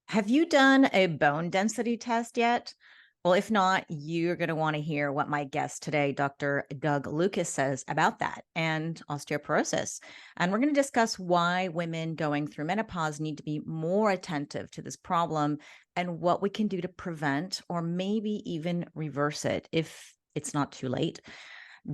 Have you done a bone density test yet? Well, if not, you're going to want to hear what my guest today, Dr. Doug Lucas, says about that and osteoporosis. And we're going to discuss why women going through menopause need to be more attentive to this problem and what we can do to prevent or maybe even reverse it if it's not too late.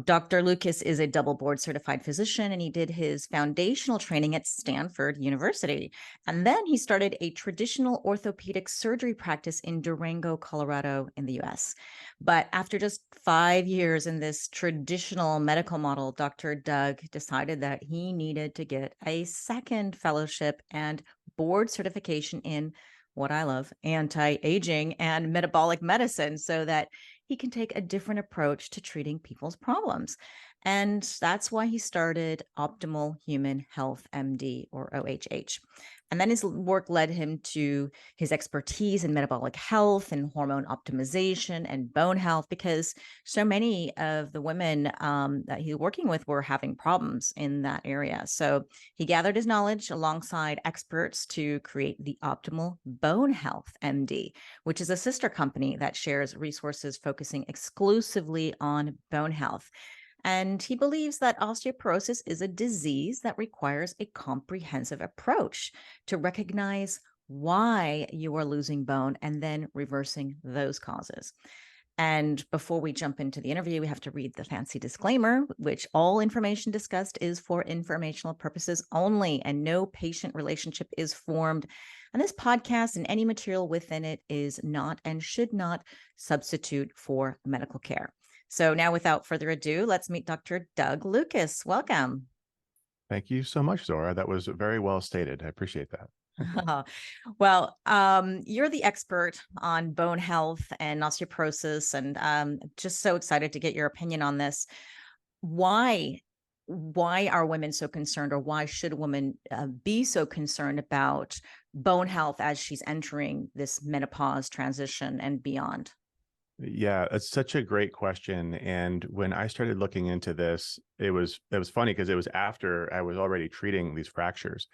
Dr. Lucas is a double board certified physician, and he did his foundational training at Stanford University. And then he started a traditional orthopedic surgery practice in Durango, Colorado, in the US. But after just 5 years in this traditional medical model, Dr. Doug decided that he needed to get a second fellowship and board certification in what I love, anti-aging and metabolic medicine, so that he can take a different approach to treating people's problems. And that's why he started Optimal Human Health MD, or OHH. And then his work led him to his expertise in metabolic health and hormone optimization and bone health, because so many of the women that he was working with were having problems in that area. So he gathered his knowledge alongside experts to create the Optimal Bone Health MD, which is a sister company that shares resources focusing exclusively on bone health. And he believes that osteoporosis is a disease that requires a comprehensive approach to recognize why you are losing bone and then reversing those causes. And before we jump into the interview, we have to read the fancy disclaimer, which all information discussed is for informational purposes only, and no patient relationship is formed. And this podcast and any material within it is not and should not substitute for medical care. So now, without further ado, let's meet Dr. Doug Lucas. Welcome. Thank you so much, Zora. That was very well stated. I appreciate that. Well, you're the expert on bone health and osteoporosis, and just so excited to get your opinion on this. Why are women so concerned, or why should a woman be so concerned about bone health as she's entering this menopause transition and beyond? Yeah, it's such a great question. And when I started looking into this, it was funny because it was after I was already treating these fractures.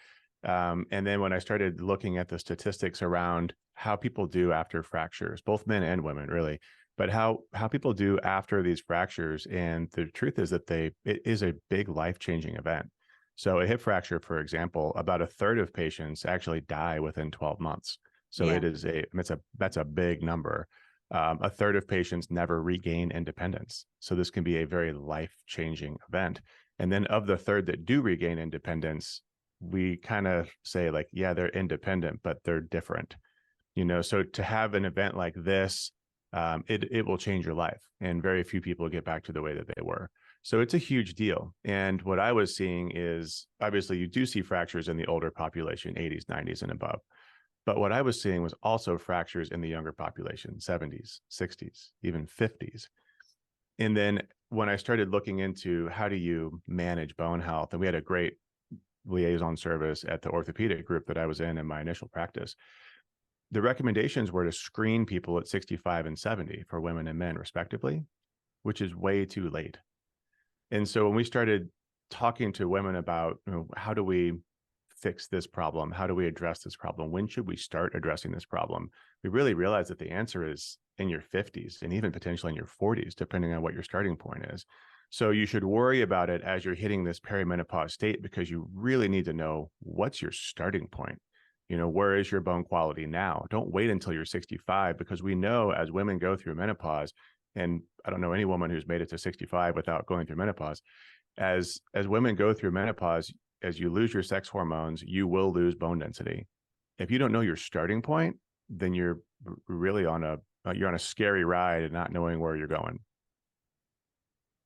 And then when I started looking at the statistics around how people do after fractures, both men and women, really, but how people do after these fractures, and the truth is that it is a big life-changing event. So a hip fracture, for example, about a third of patients actually die within 12 months. So Yeah. that's a big number. A third of patients never regain independence. So this can be a very life-changing event. And then of the third that do regain independence, we kind of say like, yeah, they're independent, but they're different. So to have an event like this, it will change your life, and very few people get back to the way that they were. So it's a huge deal. And what I was seeing is, obviously you do see fractures in the older population, 80s, 90s and above. But what I was seeing was also fractures in the younger population, 70s, 60s, even 50s. And then when I started looking into how do you manage bone health, and we had a great liaison service at the orthopedic group that I was in my initial practice, the recommendations were to screen people at 65 and 70 for women and men, respectively, which is way too late. And so when we started talking to women about, how do we fix this problem? How do we address this problem? When should we start addressing this problem? We really realized that the answer is in your 50s and even potentially in your 40s, depending on what your starting point is. So you should worry about it as you're hitting this perimenopause state, because you really need to know what's your starting point. Where is your bone quality now? Don't wait until you're 65, because we know as women go through menopause, and I don't know any woman who's made it to 65 without going through menopause. As women go through menopause, as you lose your sex hormones, you will lose bone density. If you don't know your starting point, then you're really on a scary ride and not knowing where you're going.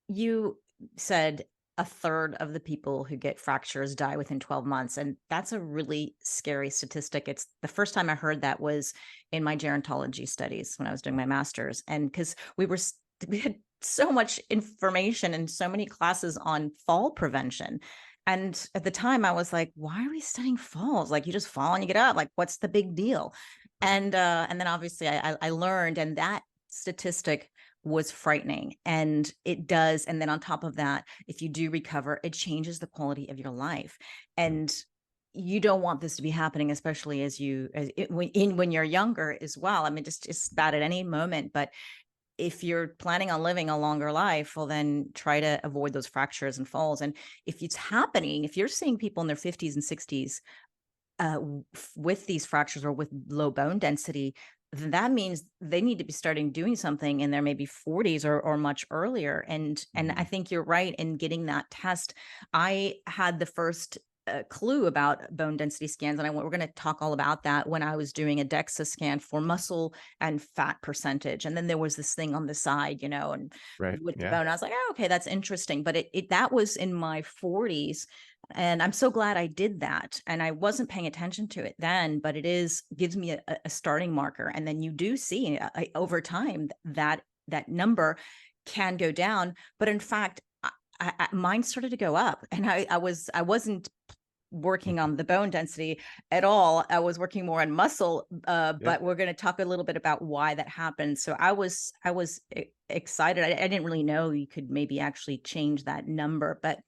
You said a third of the people who get fractures die within 12 months. And that's a really scary statistic. It's the first time I heard that was in my gerontology studies when I was doing my master's. And because we had so much information and so many classes on fall prevention. And at the time I was like, why are we studying falls? Like, you just fall and you get up. Like, what's the big deal? And then obviously I learned, and that statistic was frightening, and it does. And then on top of that, if you do recover, it changes the quality of your life. And you don't want this to be happening, especially when you're younger as well. I mean, just that at any moment. But if you're planning on living a longer life, well, then try to avoid those fractures and falls. And if it's happening, if you're seeing people in their 50s and 60s with these fractures or with low bone density, then that means they need to be starting doing something in their maybe 40s or much earlier. And I think you're right in getting that test. I had the first clue about bone density scans, and we're going to talk all about that when I was doing a Dexa scan for muscle and fat percentage. And then there was this thing on the side, and Right. with the Yeah. bone, I was like, oh, okay, that's interesting. But that was in my 40s. And I'm so glad I did that. And I wasn't paying attention to it then, but gives me a starting marker. And then you do see over time that number can go down. But in fact, mine started to go up, and I wasn't working on the bone density at all. I was working more on muscle, Yeah. but we're going to talk a little bit about why that happened. So I was excited. I didn't really know you could maybe actually change that number, but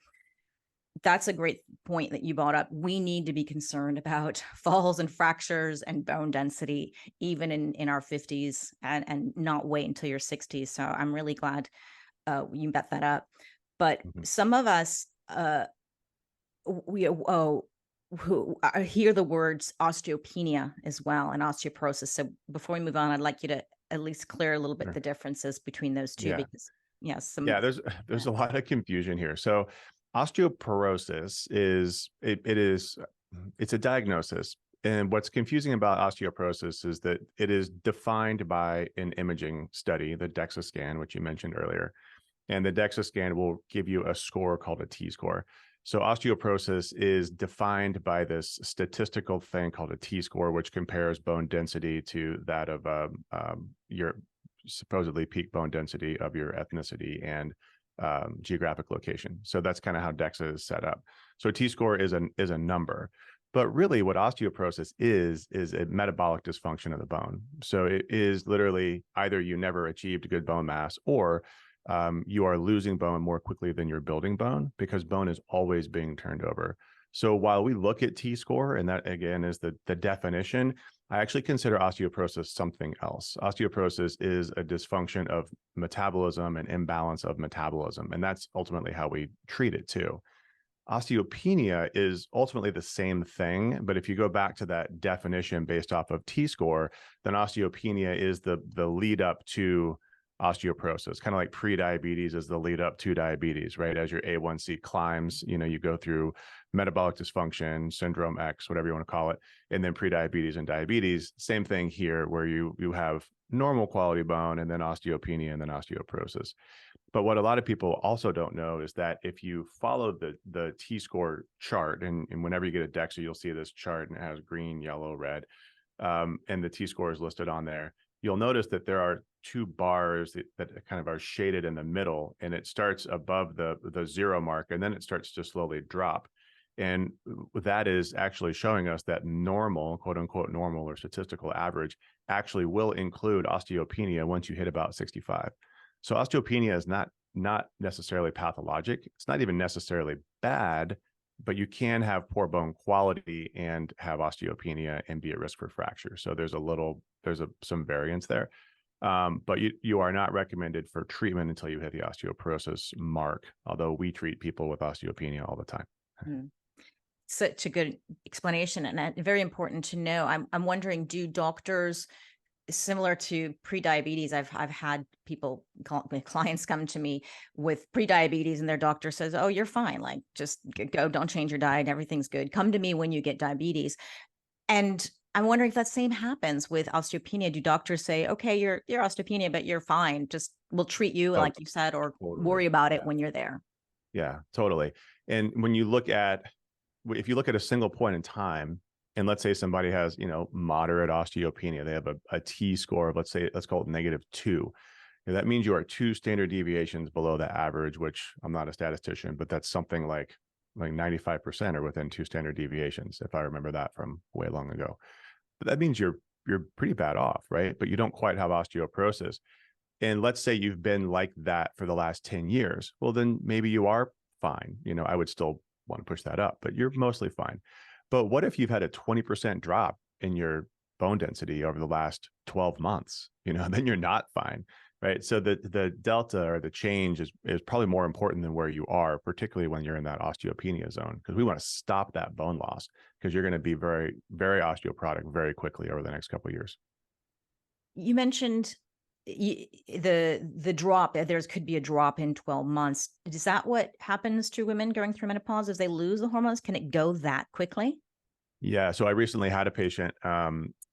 that's a great point that you brought up. We need to be concerned about falls and fractures and bone density, even in our 50s, and not wait until your 60s. So I'm really glad you bet that up. But some of us, who hear the words osteopenia as well and osteoporosis. So before we move on, I'd like you to at least clear a little bit the differences between those two, Yeah. because yes, Yeah, there's a lot of confusion here. So osteoporosis it's a diagnosis. And what's confusing about osteoporosis is that it is defined by an imaging study, the Dexa scan, which you mentioned earlier. And the Dexa scan will give you a score called a T-score. So osteoporosis is defined by this statistical thing called a T-score, which compares bone density to that of your supposedly peak bone density of your ethnicity and geographic location. So that's kind of how Dexa is set up. So T-score is a number. But really what osteoporosis is a metabolic dysfunction of the bone. So it is literally either you never achieved good bone mass, or you are losing bone more quickly than you're building bone, because bone is always being turned over. So while we look at T-score, and that again is the definition, I actually consider osteoporosis something else. Osteoporosis is a dysfunction of metabolism and imbalance of metabolism, and that's ultimately how we treat it too. Osteopenia is ultimately the same thing, but if you go back to that definition based off of T-score, then osteopenia is the lead up to osteoporosis, kind of like pre-diabetes is the lead up to diabetes, right? As your A1C climbs, you go through metabolic dysfunction, syndrome X, whatever you want to call it, and then pre-diabetes and diabetes. Same thing here, where you have normal quality bone and then osteopenia and then osteoporosis. But what a lot of people also don't know is that if you follow the T-score chart, and whenever you get a Dexa, you'll see this chart and it has green, yellow, red, and the T-score is listed on there. You'll notice that there are two bars that kind of are shaded in the middle, and it starts above the 0 mark, and then it starts to slowly drop. And that is actually showing us that normal, quote unquote, normal or statistical average actually will include osteopenia once you hit about 65. So osteopenia is not necessarily pathologic. It's not even necessarily bad, but you can have poor bone quality and have osteopenia and be at risk for fracture. So there's some variance there. But you are not recommended for treatment until you hit the osteoporosis mark, although we treat people with osteopenia all the time. Such a good explanation, and very important to know. I'm wondering, do doctors, similar to pre-diabetes, I've had clients come to me with pre-diabetes and their doctor says, oh, you're fine, like just go, don't change your diet, everything's good, come to me when you get diabetes. And I'm wondering if that same happens with osteopenia. Do doctors say, okay, you're osteopenia, but you're fine, just we'll treat you like you said, or worry about it when you're there? Yeah, totally. And if you look at a single point in time, and let's say somebody has, moderate osteopenia, they have a T-score of, let's call it -2. That means you are 2 standard deviations below the average, which I'm not a statistician, but that's something like 95% are within 2 standard deviations, if I remember that from way long ago. But that means you're pretty bad off, right? But you don't quite have osteoporosis. And let's say you've been like that for the last 10 years. Well, then maybe you are fine. I would still want to push that up, but you're mostly fine. But what if you've had a 20% drop in your bone density over the last 12 months? Then you're not fine, right? So the delta or the change is probably more important than where you are, particularly when you're in that osteopenia zone, because we want to stop that bone loss, because you're going to be very, very osteoporotic very quickly over the next couple of years. You mentioned the drop. There could be a drop in 12 months. Is that what happens to women going through menopause? As they lose the hormones, can it go that quickly? Yeah. So I recently had a patient.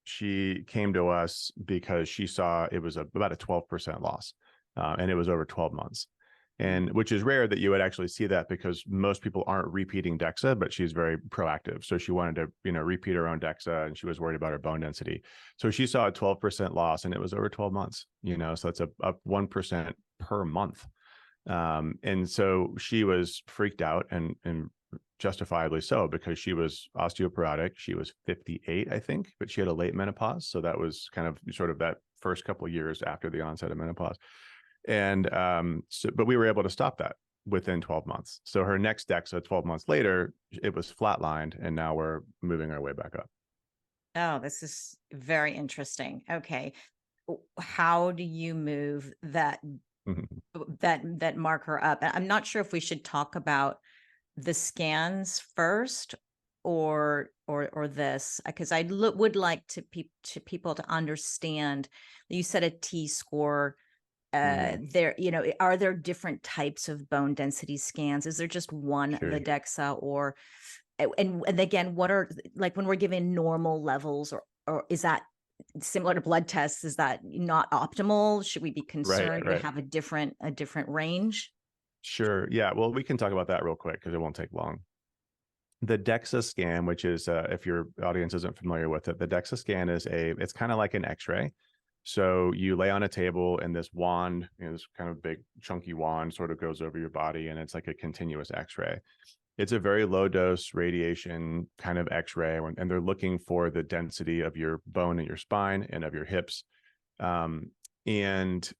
She came to us because she saw it was about a 12% loss, and it was over 12 months. And which is rare that you would actually see that, because most people aren't repeating Dexa, but she's very proactive. So she wanted to, repeat her own Dexa, and she was worried about her bone density. So she saw a 12% loss, and it was over 12 months, so that's up 1% per month. And so she was freaked out, and justifiably so, because she was osteoporotic. She was 58, I think, but she had a late menopause. So that was kind of sort of that first couple of years after the onset of menopause. And but we were able to stop that within 12 months. So her next Dexa 12 months later, it was flatlined, and now we're moving our way back up. Oh, this is very interesting. Okay. How do you move that that marker up? I'm not sure if we should talk about the scans first or this, because I would like to people to understand. You said a T score. There, are there different types of bone density scans? Is there just one, Sure. the Dexa, or and again, what are, like, when we're given normal levels, or is that similar to blood tests? Is that not optimal? Should we be concerned to Right. have a different range? Sure. Yeah. Well, we can talk about that real quick, because it won't take long. The Dexa scan, which is, if your audience isn't familiar with it, the Dexa scan it's kind of like an X-ray. So you lay on a table, and this wand, this kind of big chunky wand sort of goes over your body, and it's like a continuous X-ray. It's a very low dose radiation kind of X-ray, and they're looking for the density of your bone in your spine and of your hips. And it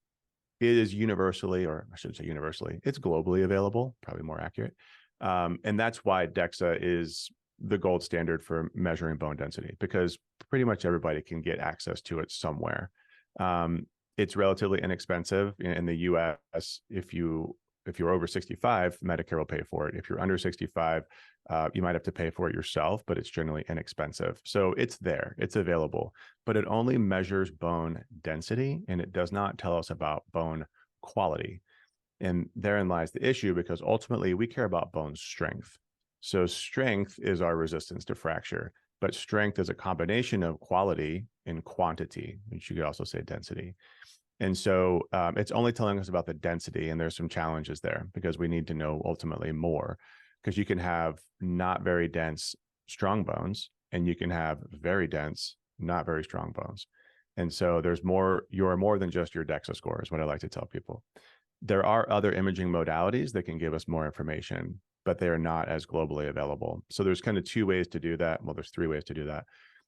is universally, or I shouldn't say universally, it's globally available, probably more accurate. And that's why Dexa is the gold standard for measuring bone density, because pretty much everybody can get access to it somewhere. It's relatively inexpensive in the US. If you're over 65, Medicare will pay for it. If you're under 65, you might have to pay for it yourself, but it's generally inexpensive. So it's there, it's available, but it only measures bone density, and it does not tell us about bone quality. And therein lies the issue, because ultimately we care about bone strength. So strength is our resistance to fracture, but strength is a combination of quality and quantity, which you could also say density. And so it's only telling us about the density, and there's some challenges there, because we need to know ultimately more, because you can have not very dense, strong bones, and you can have very dense, not very strong bones. And so there's more, you're more than just your Dexa score, is what I like to tell people. There are other imaging modalities that can give us more information, but they are not as globally available. So there's kind of two ways to do that. Well, there's three ways to do that.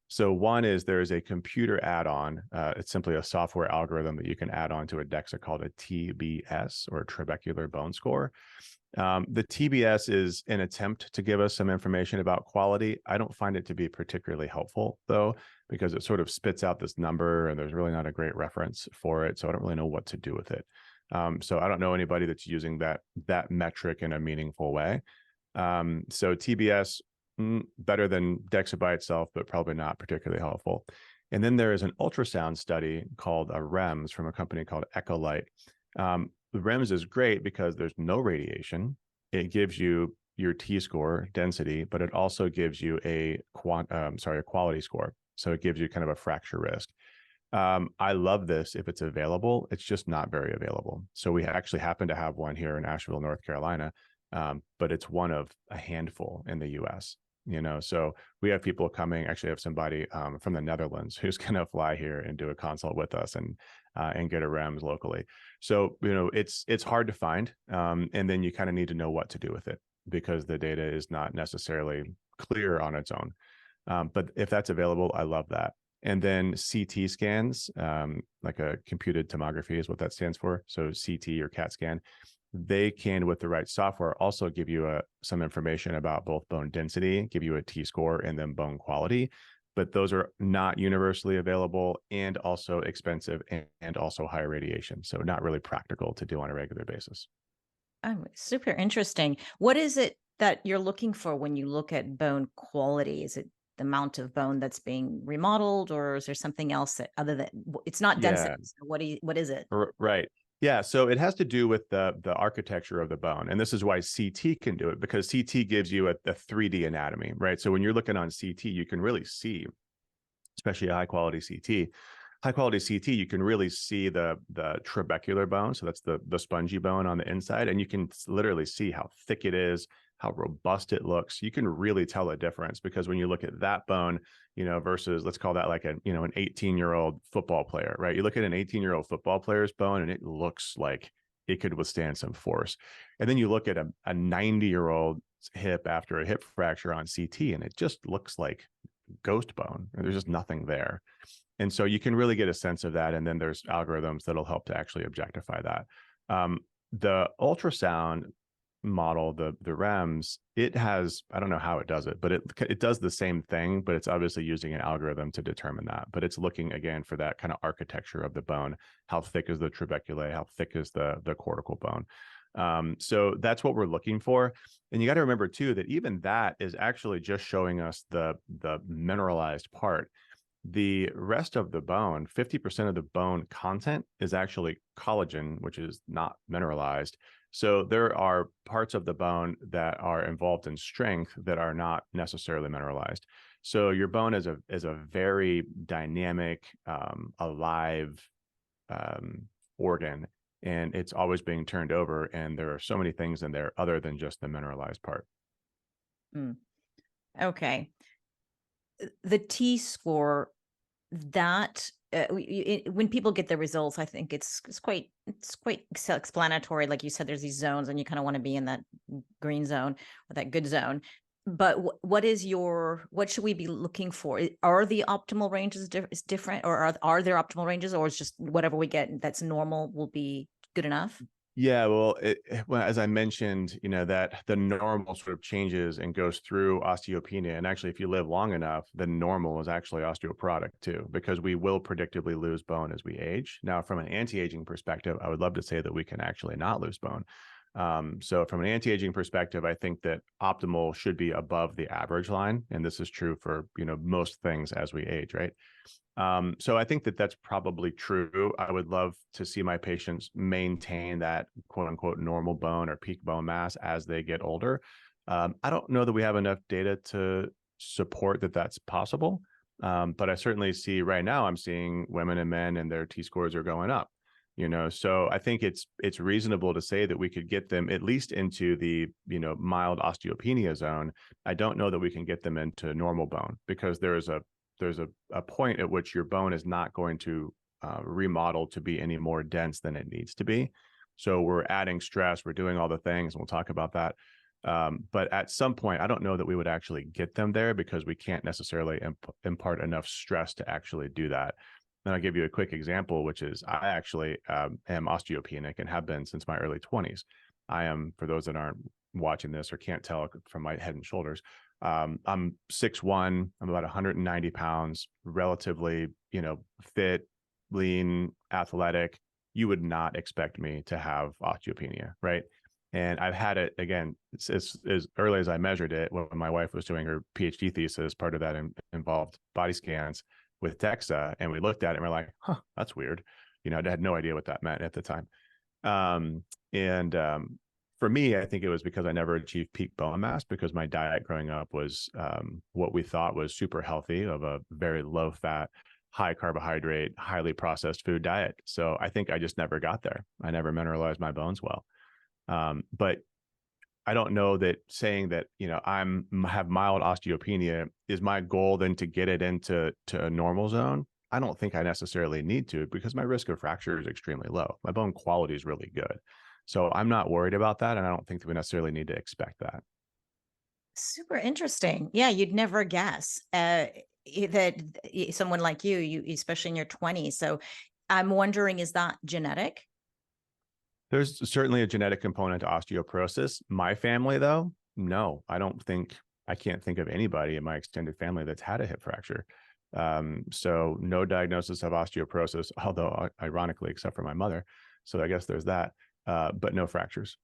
So one is there's a computer add-on. It's simply a software algorithm that you can add on to a Dexa called a TBS, or a trabecular bone score. The TBS is an attempt to give us some information about quality. I don't find it to be particularly helpful, though, because it sort of spits out this number, and there's really not a great reference for it. So I don't really know what to do with it. So I don't know anybody that's using that metric in a meaningful way. So TBS, better than Dexa by itself, but probably not particularly helpful. And then there is an ultrasound study called a Rems from a company called Echolight. The Rems is great because there's no radiation. It gives you your T-score density, but it also gives you a quality score. So it gives you kind of a fracture risk. I love this if it's available. It's just not very available. So we actually happen to have one here in Asheville, North Carolina, but it's one of a handful in the US. So we have people coming. Actually, have somebody from the Netherlands who's going to fly here and do a consult with us and get a Rems locally. So it's hard to find, and then you kind of need to know what to do with it, because the data is not necessarily clear on its own. But if that's available, I love that. And then CT scans, like a computed tomography is what that stands for. So CT or CAT scan. they can, with the right software, also give you some information about both bone density, give you a T-score, and then bone quality. But those are not universally available and also expensive and also higher radiation. So not really practical to do on a regular basis. Oh, super interesting. What is it that you're looking for when you look at bone quality? Is it the amount of bone that's being remodeled, or is there something else that other than it's not Yeah, density? So what is it? right. Yeah, so it has to do with the architecture of the bone, and this is why CT can do it, because CT gives you a 3D anatomy, right? So when you're looking on CT, you can really see, especially a high quality CT. High quality CT, you can really see the trabecular bone. So that's the spongy bone on the inside. And you can literally see how thick it is, how robust it looks. You can really tell a difference, because when you look at that bone, versus, let's call that like an 18-year-old football player, right? You look at an 18-year-old football player's bone and it looks like it could withstand some force. And then you look at a 90-year-old hip after a hip fracture on CT, and it just looks like ghost bone. There's just nothing there. And so you can really get a sense of that. And then there's algorithms that'll help to actually objectify that. The ultrasound model, the Rems, it has, I don't know how it does it, but it does the same thing, but it's obviously using an algorithm to determine that. But it's looking again for that kind of architecture of the bone. How thick is the trabeculae? How thick is the cortical bone? So that's what we're looking for. And you got to remember too, that even that is actually just showing us the mineralized part. The rest of the bone, 50% of the bone content is actually collagen, which is not mineralized. So there are parts of the bone that are involved in strength that are not necessarily mineralized. So your bone is a very dynamic, alive organ, and it's always being turned over. And there are so many things in there other than just the mineralized part. Mm, okay. The T score, that when people get the results, I think it's quite self-explanatory. Like you said, there's these zones, and you kind of want to be in that green zone or that good zone. But what should we be looking for? Are the optimal ranges different, or are there optimal ranges, or is just whatever we get that's normal will be good enough? Yeah, well, as I mentioned, that the normal sort of changes and goes through osteopenia. And actually, if you live long enough, the normal is actually osteoporotic too, because we will predictably lose bone as we age. Now, from an anti-aging perspective, I would love to say that we can actually not lose bone. So from an anti-aging perspective, I think that optimal should be above the average line. And this is true for, most things as we age, right? So I think that that's probably true. I would love to see my patients maintain that quote unquote normal bone or peak bone mass as they get older. I don't know that we have enough data to support that that's possible. But I certainly see right now, I'm seeing women and men and their T-scores are going up. So I think it's reasonable to say that we could get them at least into the mild osteopenia zone. I don't know that we can get them into normal bone, because there's a point at which your bone is not going to remodel to be any more dense than it needs to be. So we're adding stress, we're doing all the things, and we'll talk about that. But at some point, I don't know that we would actually get them there, because we can't necessarily impart enough stress to actually do that. And I'll give you a quick example, which is I actually am osteopenic and have been since my early 20s. I am, for those that aren't watching this or can't tell from my head and shoulders, I'm 6'1", I'm about 190 pounds, relatively, fit, lean, athletic. You would not expect me to have osteopenia, right? And I've had it, again, as early as I measured it when my wife was doing her PhD thesis. Part of that involved body scans with Dexa, and we looked at it and we're like, huh, that's weird. I had no idea what that meant at the time. And for me, I think it was because I never achieved peak bone mass, because my diet growing up was what we thought was super healthy, of a very low fat, high carbohydrate, highly processed food diet. So I think I just never got there. I never mineralized my bones well. But I don't know that saying that, have mild osteopenia is my goal then to get it into a normal zone. I don't think I necessarily need to, because my risk of fracture is extremely low. My bone quality is really good. So I'm not worried about that. And I don't think that we necessarily need to expect that. Super interesting. Yeah, you'd never guess that someone like you, especially in your 20s. So I'm wondering, is that genetic? There's certainly a genetic component to osteoporosis. My family, though, no, I can't think of anybody in my extended family that's had a hip fracture. So no diagnosis of osteoporosis, although ironically, except for my mother. So I guess there's that, but no fractures.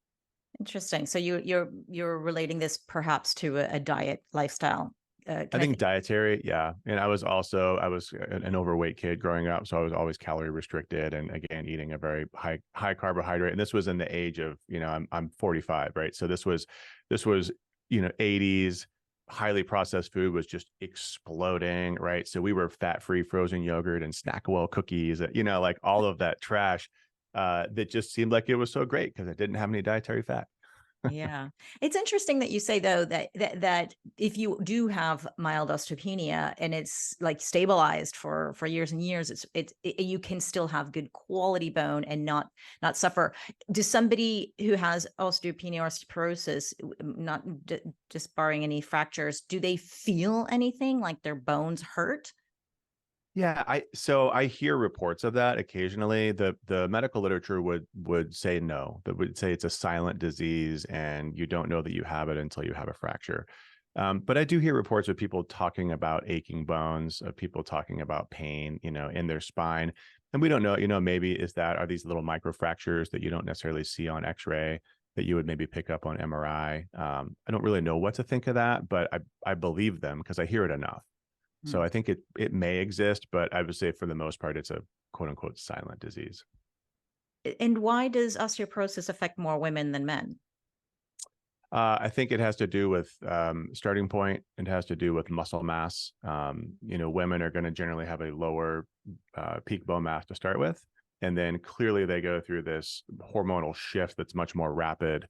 Interesting. So you're relating this perhaps to a diet lifestyle. I Can I think think? dietary, yeah. And I was an overweight kid growing up, so I was always calorie restricted, and again eating a very high carbohydrate. And this was in the age of, I'm 45, right? So this was 80s. Highly processed food was just exploding, right? So we were fat-free frozen yogurt and Snackable cookies, like all of that trash that just seemed like it was so great because it didn't have any dietary fat. Yeah. It's interesting that you say though that if you do have mild osteopenia and it's like stabilized for years and years, you can still have good quality bone and not suffer. Does somebody who has osteopenia or osteoporosis, not just barring any fractures, do they feel anything like their bones hurt? Yeah, I hear reports of that occasionally. The medical literature would say no, that would say it's a silent disease and you don't know that you have it until you have a fracture. But I do hear reports of people talking about aching bones, of people talking about pain, in their spine. And we don't know, maybe are these little micro fractures that you don't necessarily see on X-ray that you would maybe pick up on MRI. I don't really know what to think of that, but I believe them because I hear it enough. So Hmm. I think it may exist, but I would say for the most part, it's a quote unquote silent disease. And why does osteoporosis affect more women than men? I think it has to do with starting point. It has to do with muscle mass. Women are going to generally have a lower peak bone mass to start with. And then clearly they go through this hormonal shift that's much more rapid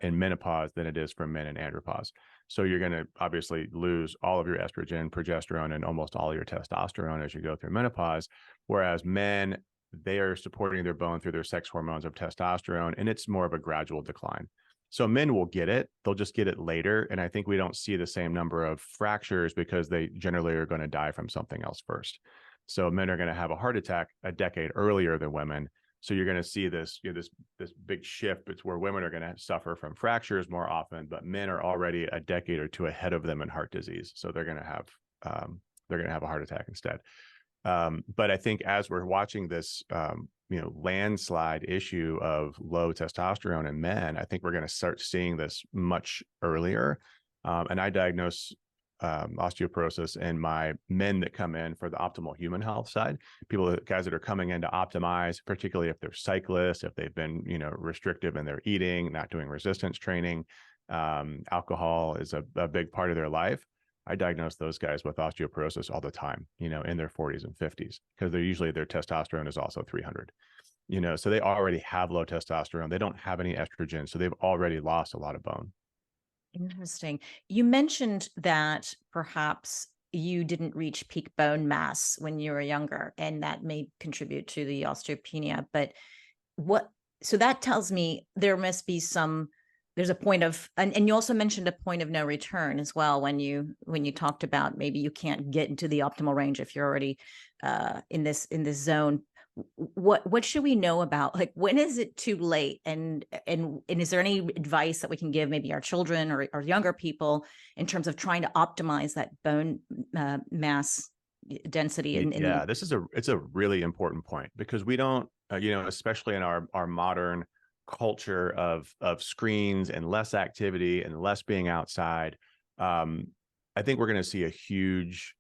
in menopause than it is for men in andropause. So you're going to obviously lose all of your estrogen, progesterone, and almost all your testosterone as you go through menopause. Whereas men, they are supporting their bone through their sex hormones of testosterone, and it's more of a gradual decline. So men will get it. They'll just get it later. And I think we don't see the same number of fractures because they generally are going to die from something else first. So men are going to have a heart attack a decade earlier than women. So you're going to see this big shift. It's where women are going to suffer from fractures more often, but men are already a decade or two ahead of them in heart disease. So they're going to have a heart attack instead. But I think as we're watching this, landslide issue of low testosterone in men, I think we're going to start seeing this much earlier. And I diagnose osteoporosis in my men that come in for the optimal human health side. Guys that are coming in to optimize, particularly if they're cyclists, if they've been, restrictive in their eating, not doing resistance training. Alcohol is a big part of their life. I diagnose those guys with osteoporosis all the time, in their 40s and 50s, because their testosterone is also 300, so they already have low testosterone. They don't have any estrogen. So they've already lost a lot of bone. Interesting. You mentioned that perhaps you didn't reach peak bone mass when you were younger, and that may contribute to the osteopenia. But what, so that tells me there must be there's a point of, and you also mentioned a point of no return as well when you talked about maybe you can't get into the optimal range if you're already in this zone. What should we know about, like, when is it too late, and is there any advice that we can give maybe our children or younger people in terms of trying to optimize that bone mass density Yeah, it's a really important point because we don't, especially in our modern culture of screens and less activity and less being outside. I think we're going to see a huge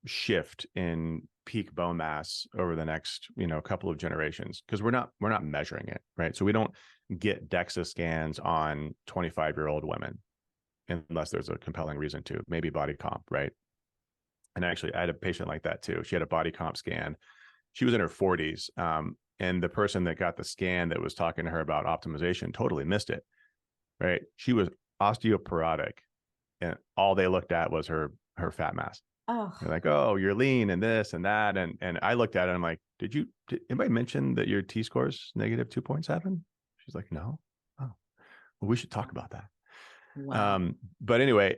shift in peak bone mass over the next couple of generations because we're not measuring it, right? So we don't get Dexa scans on 25-year-old women unless there's a compelling reason to, maybe body comp, right? And actually I had a patient like that too. She had a body comp scan. She was in her 40s, and the person that got the scan that was talking to her about optimization totally missed it, right? She was osteoporotic and all they looked at was her fat mass. They're Oh, like, oh, you're lean and this and that. And I looked at it and I'm like, did anybody mention that your T-score is negative 2.7? She's like, no. Oh, well, we should talk about that. wow. But anyway,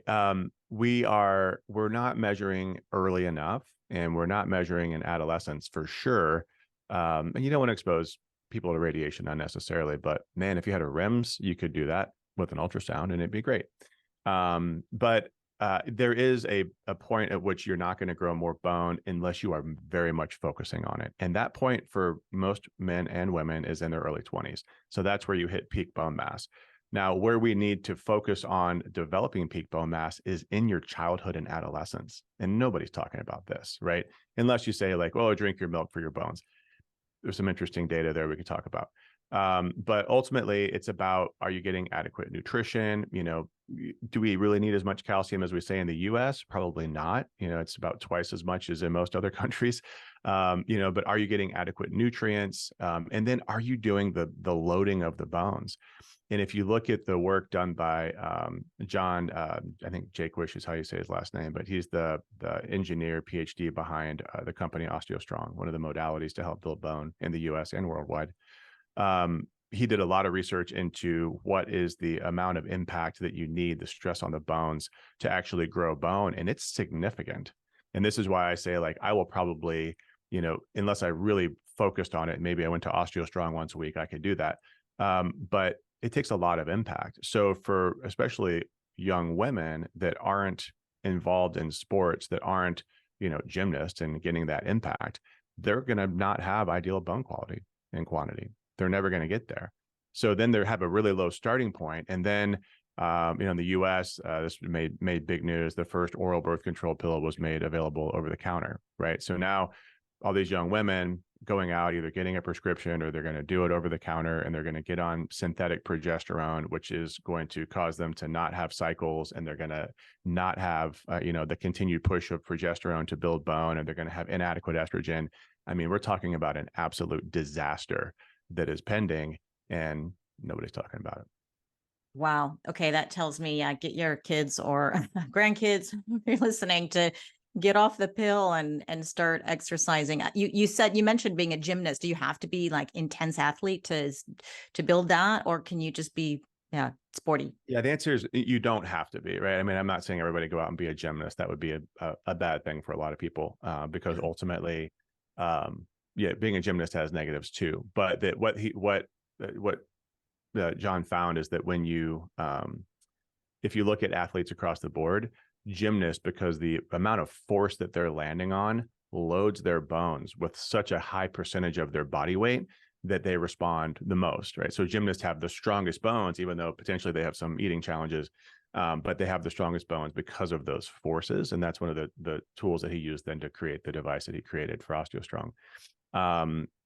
we're not measuring early enough and we're not measuring in adolescence for sure. And you don't want to expose people to radiation unnecessarily. But man, if you had a Rems, you could do that with an ultrasound and it'd be great. But there is a point at which you're not going to grow more bone unless you are very much focusing on it. And that point for most men and women is in their early 20s. So that's where you hit peak bone mass. Now, where we need to focus on developing peak bone mass is in your childhood and adolescence. And nobody's talking about this, right? Unless you say like, oh, drink your milk for your bones. There's some interesting data there we could talk about. But ultimately, it's about, are you getting adequate nutrition? You know, do we really need as much calcium as we say in the US? Probably not. You know, it's about twice as much as in most other countries. You know, but are you getting adequate nutrients? And then are you doing the loading of the bones? And if you look at the work done by John, I think Jake Wish is how you say his last name, but he's the engineer, PhD behind the company OsteoStrong, one of the modalities to help build bone in the US and worldwide. He did a lot of research into what is the amount of impact that you need, the stress on the bones to actually grow bone. And it's significant. And this is why I say, like, I will probably, you know, unless I really focused on it, maybe I went to OsteoStrong once a week, I could do that. But it takes a lot of impact. So for especially young women that aren't involved in sports, that aren't, you know, gymnasts and getting that impact, they're going to not have ideal bone quality and quantity. They're never going to get there. So then they have a really low starting point. And then, you know, in the US, this made big news. The first oral birth control pill was made available over the counter, right? So now all these young women going out, either getting a prescription or they're going to do it over the counter, and they're going to get on synthetic progesterone, which is going to cause them to not have cycles, and they're going to not have, you know, the continued push of progesterone to build bone, and they're going to have inadequate estrogen. I mean, we're talking about an absolute disaster that is pending, and nobody's talking about it. Wow. Okay, that tells me get your kids or grandkids, if you're listening, to get off the pill and start exercising. You mentioned being a gymnast. Do you have to be like intense athlete to build that, or can you just be sporty? Yeah, the answer is you don't have to be, right? I mean, I'm not saying everybody go out and be a gymnast. That would be a bad thing for a lot of people, because ultimately, being a gymnast has negatives too. But that what John found is that when you, if you look at athletes across the board, gymnasts, because the amount of force that they're landing on loads their bones with such a high percentage of their body weight that they respond the most, right? So gymnasts have the strongest bones, even though potentially they have some eating challenges, but they have the strongest bones because of those forces. And that's one of the tools that he used then to create the device that he created for OsteoStrong.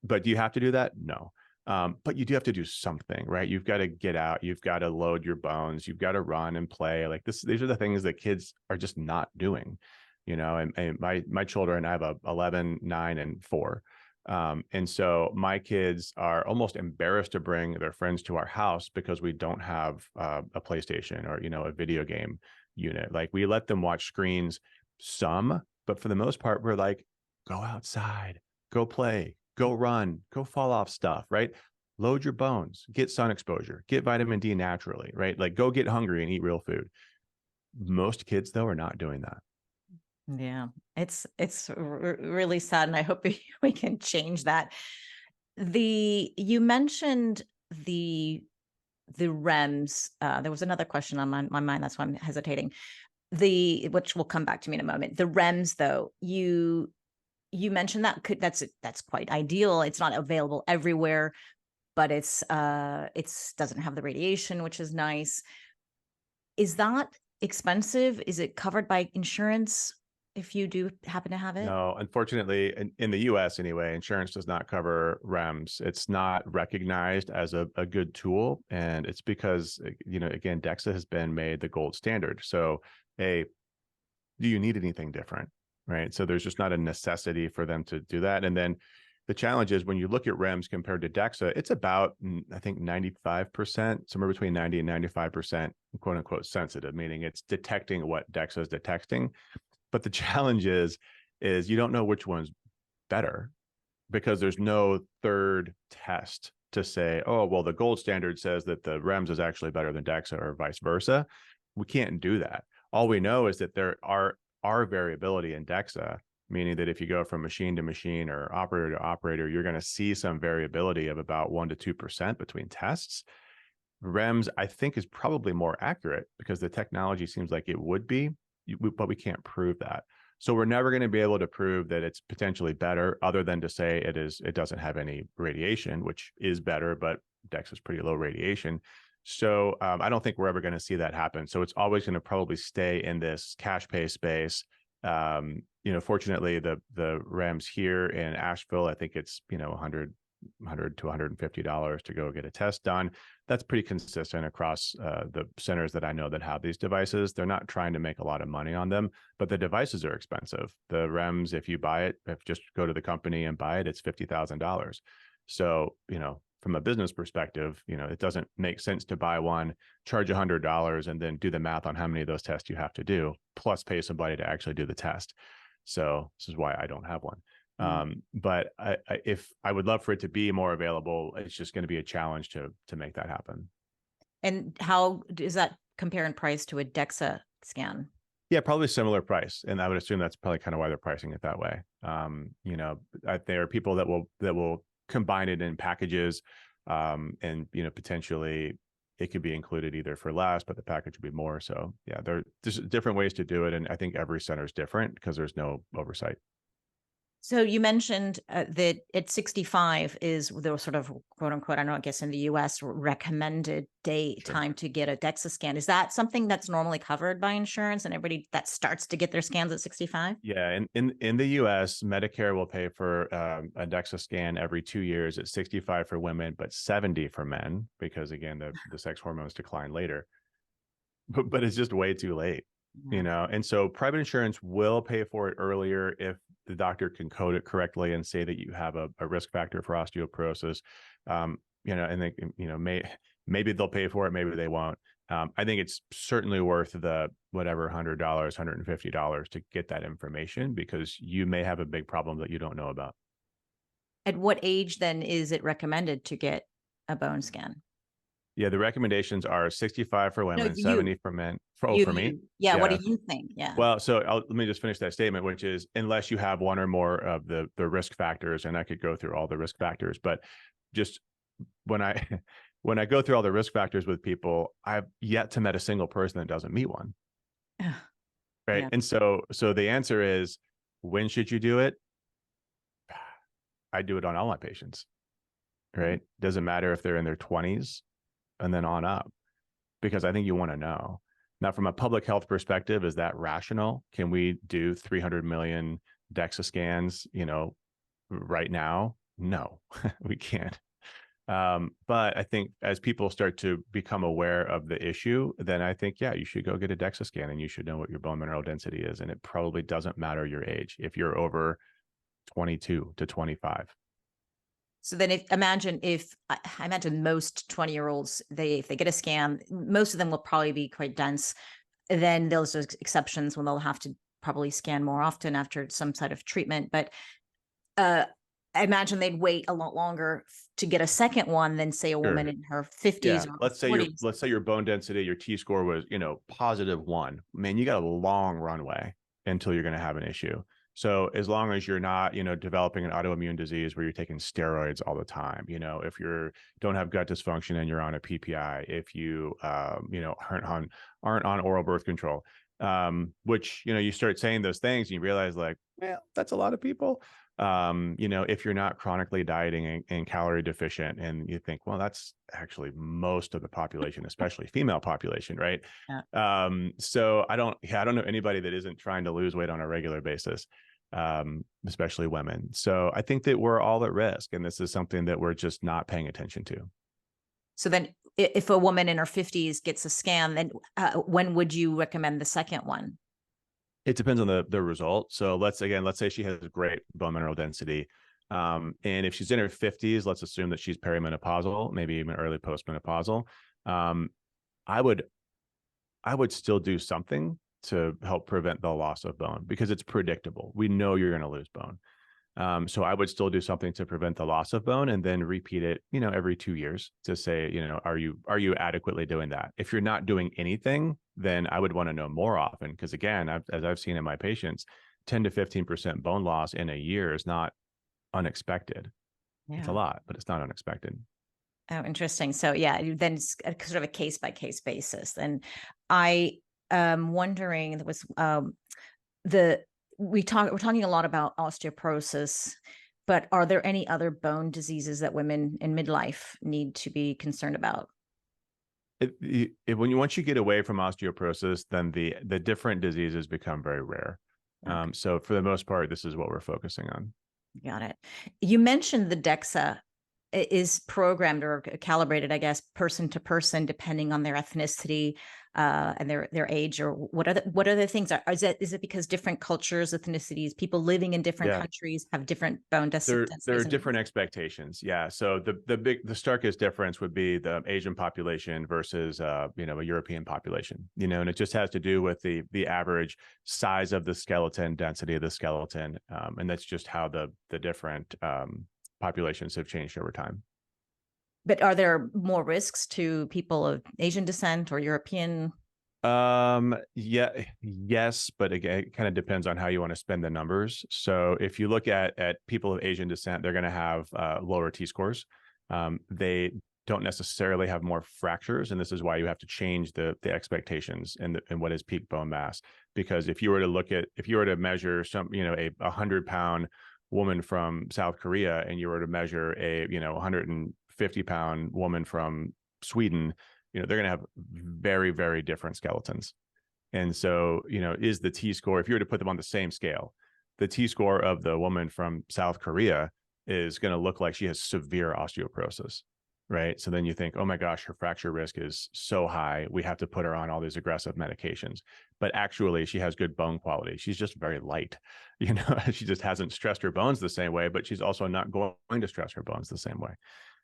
But do you have to do that? No. But you do have to do something, right? You've got to get out, you've got to load your bones, you've got to run and play. Like these are the things that kids are just not doing, you know. And my children, I have 11, 9, and 4. And so my kids are almost embarrassed to bring their friends to our house because we don't have a PlayStation or, you know, a video game unit. Like, we let them watch screens some, but for the most part, we're like, go outside, go play, go run, go fall off stuff, right? Load your bones, get sun exposure, get vitamin D naturally, right? Like, go get hungry and eat real food. Most kids, though, are not doing that. Yeah, it's really sad, and I hope we can change that. You mentioned the Rems. There was another question on my mind. That's why I'm hesitating. Which will come back to me in a moment. The Rems, though, you mentioned that's quite ideal. It's not available everywhere, but it's doesn't have the radiation, which is nice. Is that expensive? Is it covered by insurance if you do happen to have it? No, unfortunately, in the US anyway, insurance does not cover Rems. It's not recognized as a good tool. And it's because, you know, again, Dexa has been made the gold standard. So, do you need anything different? Right. So there's just not a necessity for them to do that. And then the challenge is, when you look at Rems compared to Dexa, it's about, I think, 95%, somewhere between 90 and 95%, quote unquote, sensitive, meaning it's detecting what Dexa is detecting. But the challenge is you don't know which one's better, because there's no third test to say, oh, well, the gold standard says that the Rems is actually better than Dexa, or vice versa. We can't do that. All we know is that there are variability in Dexa, meaning that if you go from machine to machine or operator to operator, you're going to see some variability of about 1 to 2% between tests. Rems, I think, is probably more accurate because the technology seems like it would be, but we can't prove that. So we're never going to be able to prove that it's potentially better, other than to say it doesn't have any radiation, which is better, but Dexa is pretty low radiation. So I don't think we're ever going to see that happen. So it's always going to probably stay in this cash pay space. Fortunately, the Rems here in Asheville, I think it's, $100 to $150 to go get a test done. That's pretty consistent across the centers that I know that have these devices. They're not trying to make a lot of money on them, but the devices are expensive. The Rems, if you buy it, if just go to the company and buy it, it's $50,000. So, from a business perspective, it doesn't make sense to buy one, charge $100, and then do the math on how many of those tests you have to do, plus pay somebody to actually do the test. So this is why I don't have one. But if I would love for it to be more available, it's just going to be a challenge to make that happen. And how does that compare in price to a Dexa scan? Yeah, probably similar price, and I would assume that's probably kind of why they're pricing it that way. There are people that will combine it in packages, and potentially it could be included either for less, but the package would be more. So yeah, there's different ways to do it, and I think every center is different because there's no oversight. So you mentioned that at 65 is the sort of quote unquote, I don't know, I guess in the US, recommended date time to get a Dexa scan. Is that something that's normally covered by insurance and everybody that starts to get their scans at 65? Yeah, in the US, Medicare will pay for a Dexa scan every 2 years at 65 for women, but 70 for men, because again, the sex hormones decline later. But it's just way too late. And so private insurance will pay for it earlier if the doctor can code it correctly and say that you have a risk factor for osteoporosis. And they, maybe they'll pay for it, maybe they won't. I think it's certainly worth the whatever $100, $150 to get that information, because you may have a big problem that you don't know about. At what age then is it recommended to get a bone scan? Yeah, the recommendations are 65 for women, 70 for men. For me? Yeah, what do you think? Yeah. Well, so let me just finish that statement, which is unless you have one or more of the risk factors, and I could go through all the risk factors, but just when I when I go through all the risk factors with people, I've yet to met a single person that doesn't meet one. Right. Yeah. And so the answer is, when should you do it? I do it on all my patients. Right. Doesn't matter if they're in their 20s and then on up, because I think you want to know. Now, from a public health perspective, is that rational? Can we do 300 million Dexa scans, right now? No, we can't. But I think as people start to become aware of the issue, then I think, yeah, you should go get a Dexa scan and you should know what your bone mineral density is. And it probably doesn't matter your age if you're over 22 to 25. So then I imagine most 20-year-olds, if they get a scan, most of them will probably be quite dense. Then there's exceptions when they'll have to probably scan more often after some sort of treatment. But I imagine they'd wait a lot longer to get a second one than, say, a woman in her 50s. Yeah. Or let's 40s. Say your bone density, your T-score was, +1. Man, you got a long runway until you're going to have an issue. So as long as you're not, developing an autoimmune disease where you're taking steroids all the time, if you don't have gut dysfunction and you're on a PPI, if you, aren't on oral birth control, which, you start saying those things and you realize, like, well, that's a lot of people. If you're not chronically dieting and calorie deficient, and you think, well, that's actually most of the population, especially female population, right? Yeah. So I don't know anybody that isn't trying to lose weight on a regular basis, especially women. So I think that we're all at risk, and this is something that we're just not paying attention to. So then if a woman in her 50s gets a scan, then when would you recommend the second one? It depends on the result. So let's say she has great bone mineral density. And if she's in her 50s, let's assume that she's perimenopausal, maybe even early postmenopausal. I would still do something to help prevent the loss of bone, because it's predictable. We know you're going to lose bone. So I would still do something to prevent the loss of bone, and then repeat it, every 2 years to say, are you adequately doing that? If you're not doing anything, then I would want to know more often, because again, as I've seen in my patients, 10 to 15% bone loss in a year is not unexpected. It's a Yeah. lot, but it's not unexpected. Oh, interesting. So yeah, then it's sort of a case by case basis. And I am wondering, there was the we're talking a lot about osteoporosis, but are there any other bone diseases that women in midlife need to be concerned about? Once you get away from osteoporosis, then the different diseases become very rare. Okay, So for the most part, this is what we're focusing on. got it. You mentioned the Dexa is programmed or calibrated, I guess, person to person, depending on their ethnicity and their age, or what other things are? Is it because different cultures, ethnicities, people living in different Yeah, countries have different bone there are densities? different expectations. Yeah. So the starkest difference would be the Asian population versus a European population. And it just has to do with the average size of the skeleton, density of the skeleton, and that's just how the different populations have changed over time. But are there more risks to people of Asian descent or European? Yeah, yes, but again, it kind of depends on how you want to spend the numbers. So if you look at people of Asian descent, they're going to have lower T scores. They don't necessarily have more fractures, and this is why you have to change the expectations and what is peak bone mass. Because if you were to measure some, a 100-pound woman from South Korea, and you were to measure a 150-pound woman from Sweden, they're going to have very, very different skeletons. And so, is the T score, if you were to put them on the same scale, the T score of the woman from South Korea is going to look like she has severe osteoporosis, right? So then you think, oh my gosh, her fracture risk is so high. We have to put her on all these aggressive medications. But actually, she has good bone quality. She's just very light. She just hasn't stressed her bones the same way, but she's also not going to stress her bones the same way.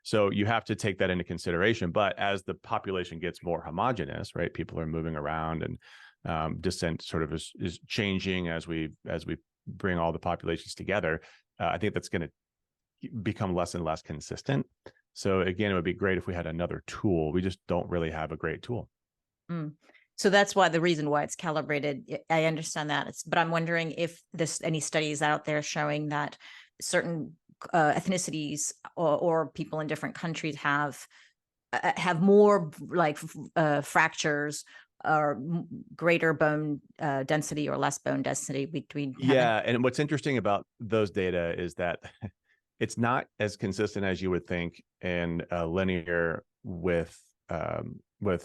So you have to take that into consideration. But as the population gets more homogenous, right, people are moving around, and descent sort of is changing as we bring all the populations together. I think that's going to become less and less consistent. So again, it would be great if we had another tool. We just don't really have a great tool. Mm. So that's why the reason why it's calibrated. I understand that. But I'm wondering if there's any studies out there showing that certain ethnicities or people in different countries have more like fractures or greater bone density or less bone density between having. Yeah, and what's interesting about those data is that it's not as consistent as you would think in linear with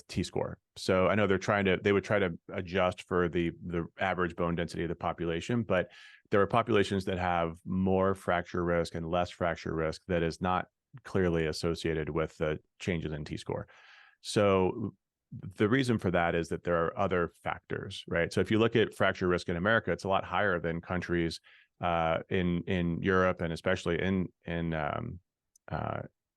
T-score. So I know they would try to adjust for the average bone density of the population, but there are populations that have more fracture risk and less fracture risk that is not clearly associated with the changes in T-score. So the reason for that is that there are other factors, right? So if you look at fracture risk in America, it's a lot higher than countries in Europe, and especially in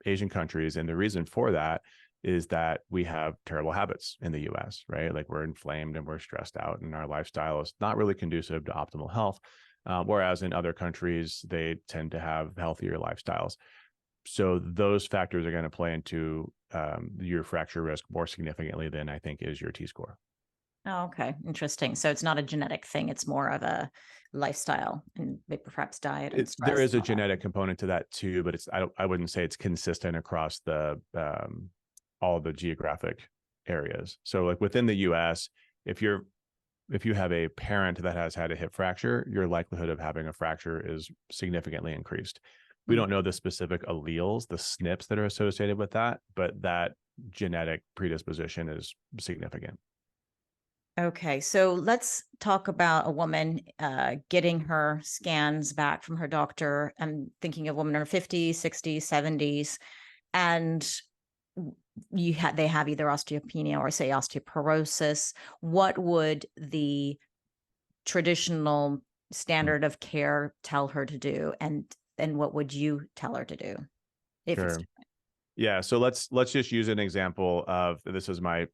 Asian countries. And the reason for that is that we have terrible habits in the US, right? Like we're inflamed and we're stressed out, and our lifestyle is not really conducive to optimal health. Whereas in other countries, they tend to have healthier lifestyles. So those factors are going to play into your fracture risk more significantly than I think is your T-score. Oh, okay. Interesting. So it's not a genetic thing. It's more of a lifestyle and maybe perhaps diet and There stress is and a all that. genetic component to that too, but I wouldn't say it's consistent across all the geographic areas. So like within the US, if you have a parent that has had a hip fracture, your likelihood of having a fracture is significantly increased. We don't know the specific alleles, the SNPs that are associated with that, but that genetic predisposition is significant. Okay, so let's talk about a woman getting her scans back from her doctor. I'm thinking of a woman in her 50s, 60s, 70s, and they have either osteopenia or say osteoporosis. What would the traditional standard of care tell her to do, and what would you tell her to do if it's Sure. Yeah. So let's just use an example of this is my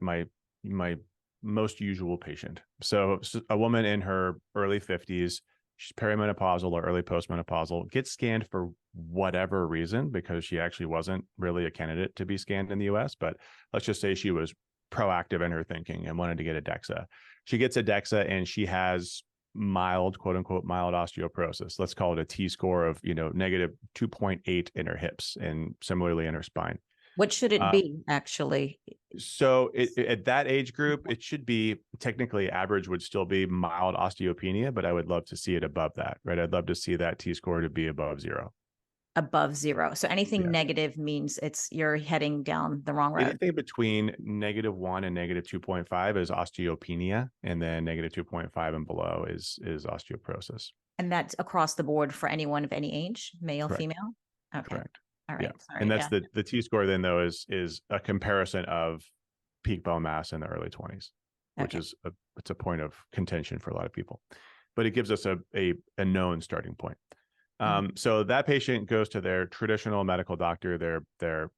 most usual patient. So a woman in her early 50s, she's perimenopausal or early postmenopausal, gets scanned for whatever reason, because she actually wasn't really a candidate to be scanned in the US. But let's just say she was proactive in her thinking and wanted to get a Dexa. She gets a Dexa and she has mild, quote unquote, mild osteoporosis. Let's call it a T-score of, negative 2.8 in her hips and similarly in her spine. What should it be actually? So at that age group, it should be technically average would still be mild osteopenia, but I would love to see it above that, right? I'd love to see that T-score to be above 0. Above 0. So anything Yes. negative means you're heading down the wrong road. Anything between -1 and -2.5 is osteopenia, and then -2.5 and below is osteoporosis. And that's across the board for anyone of any age, male, Correct. female? Okay. Correct. All right. Yeah. Sorry. And that's the T-score then, though, is a comparison of peak bone mass in the early 20s, which is it's a point of contention for a lot of people, but it gives us a known starting point. So that patient goes to their traditional medical doctor, their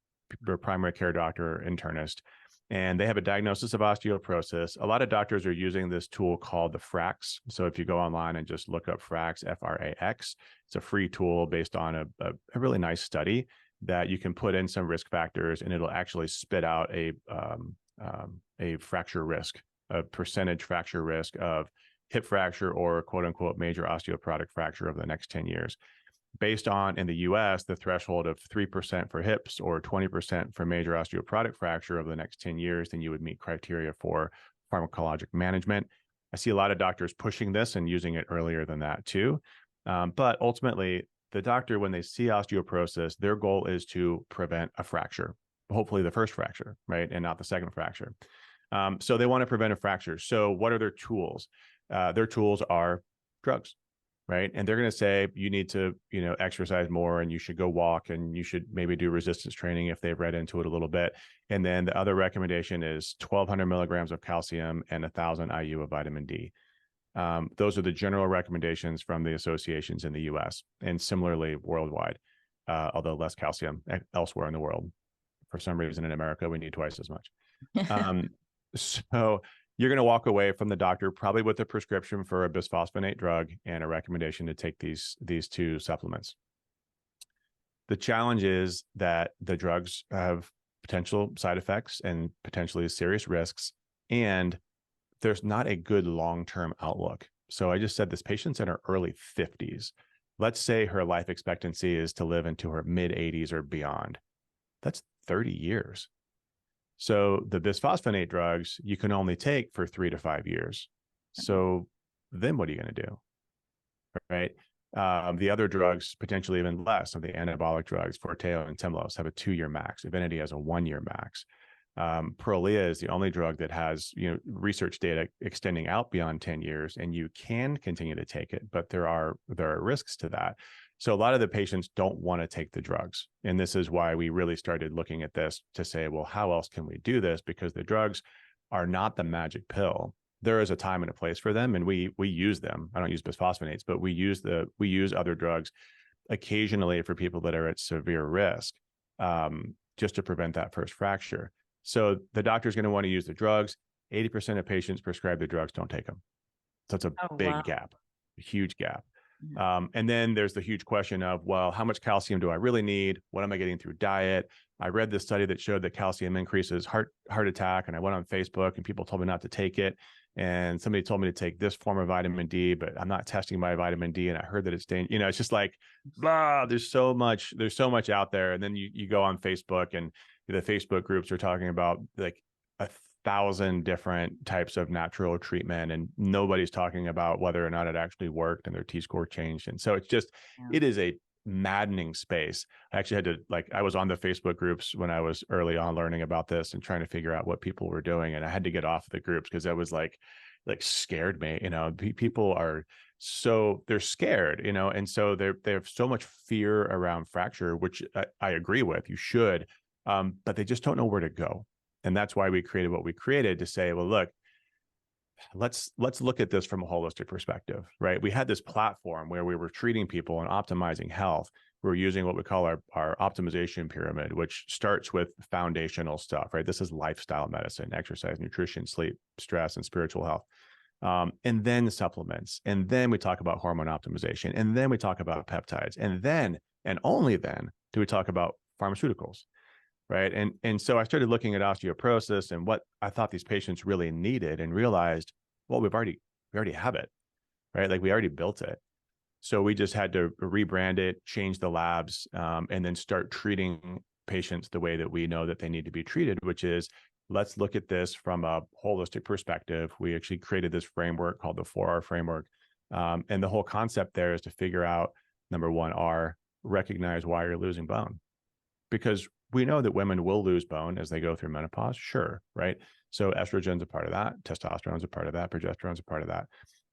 primary care doctor, internist, and they have a diagnosis of osteoporosis. A lot of doctors are using this tool called the FRAX. So if you go online and just look up FRAX, F-R-A-X, it's a free tool based on a really nice study that you can put in some risk factors, and it'll actually spit out a fracture risk, a percentage fracture risk of hip fracture or quote unquote major osteoporotic fracture over the next 10 years. Based on, in the US, the threshold of 3% for hips or 20% for major osteoporotic fracture over the next 10 years, then you would meet criteria for pharmacologic management. I see a lot of doctors pushing this and using it earlier than that too. But ultimately, the doctor, when they see osteoporosis, their goal is to prevent a fracture, hopefully the first fracture, right? And not the second fracture. So they want to prevent a fracture. So what are their tools? Their tools are drugs. Right. And they're going to say you need to, exercise more, and you should go walk, and you should maybe do resistance training if they've read into it a little bit. And then the other recommendation is 1,200 milligrams of calcium and 1,000 IU of vitamin D. Those are the general recommendations from the associations in the US and similarly worldwide, although less calcium elsewhere in the world. For some reason in America, we need twice as much. So you're going to walk away from the doctor probably with a prescription for a bisphosphonate drug and a recommendation to take these 2 supplements. The challenge is that the drugs have potential side effects and potentially serious risks, and there's not a good long-term outlook. So I just said this patient's in her early 50s. Let's say her life expectancy is to live into her mid 80s or beyond. That's 30 years. So the bisphosphonate drugs you can only take for 3 to 5 years. So then what are you going to do? Right. The other drugs, potentially even less. Of the anabolic drugs, Forteo and Tymlos, have a 2-year max. Evenity has a 1-year max. Prolia is the only drug that has research data extending out beyond 10 years, and you can continue to take it, but there are risks to that. So a lot of the patients don't want to take the drugs. And this is why we really started looking at this to say, well, how else can we do this? Because the drugs are not the magic pill. There is a time and a place for them, and we use them. I don't use bisphosphonates, but we use other drugs occasionally for people that are at severe risk, just to prevent that first fracture. So the doctor's going to want to use the drugs. 80% of patients prescribed the drugs don't take them. So it's a big gap, a huge gap. And then there's the huge question of, well, how much calcium do I really need? What am I getting through diet? I read this study that showed that calcium increases heart attack, and I went on Facebook and people told me not to take it. And somebody told me to take this form of vitamin D, but I'm not testing my vitamin D, and I heard that it's dangerous. It's just like, blah, there's so much out there. And then you go on Facebook, and the Facebook groups are talking about like 1,000 different types of natural treatment, and nobody's talking about whether or not it actually worked and their T-score changed. And so it's just, it is a maddening space. I actually had to, I was on the Facebook groups when I was early on learning about this and trying to figure out what people were doing. And I had to get off the groups because that was like scared me. People are they're scared, and so they have so much fear around fracture, which I agree with, you should, but they just don't know where to go. And that's why we created what we created, to say, well, look, let's look at this from a holistic perspective, right? We had this platform where we were treating people and optimizing health. We're using what we call our optimization pyramid, which starts with foundational stuff, right? This is lifestyle medicine, exercise, nutrition, sleep, stress, and spiritual health. And then supplements. And then we talk about hormone optimization. And then we talk about peptides. And then, and only then, do we talk about pharmaceuticals. Right. And so I started looking at osteoporosis and what I thought these patients really needed, and realized, well, we already have it. right? Like we already built it. So we just had to rebrand it, change the labs, and then start treating patients the way that we know that they need to be treated, which is let's look at this from a holistic perspective. We actually created this framework called the 4R framework. And the whole concept there is to figure out, number one, R, recognize why you're losing bone. Because we know that women will lose bone as they go through menopause, sure, right? So estrogen's a part of that, testosterone's a part of that, progesterone's a part of that.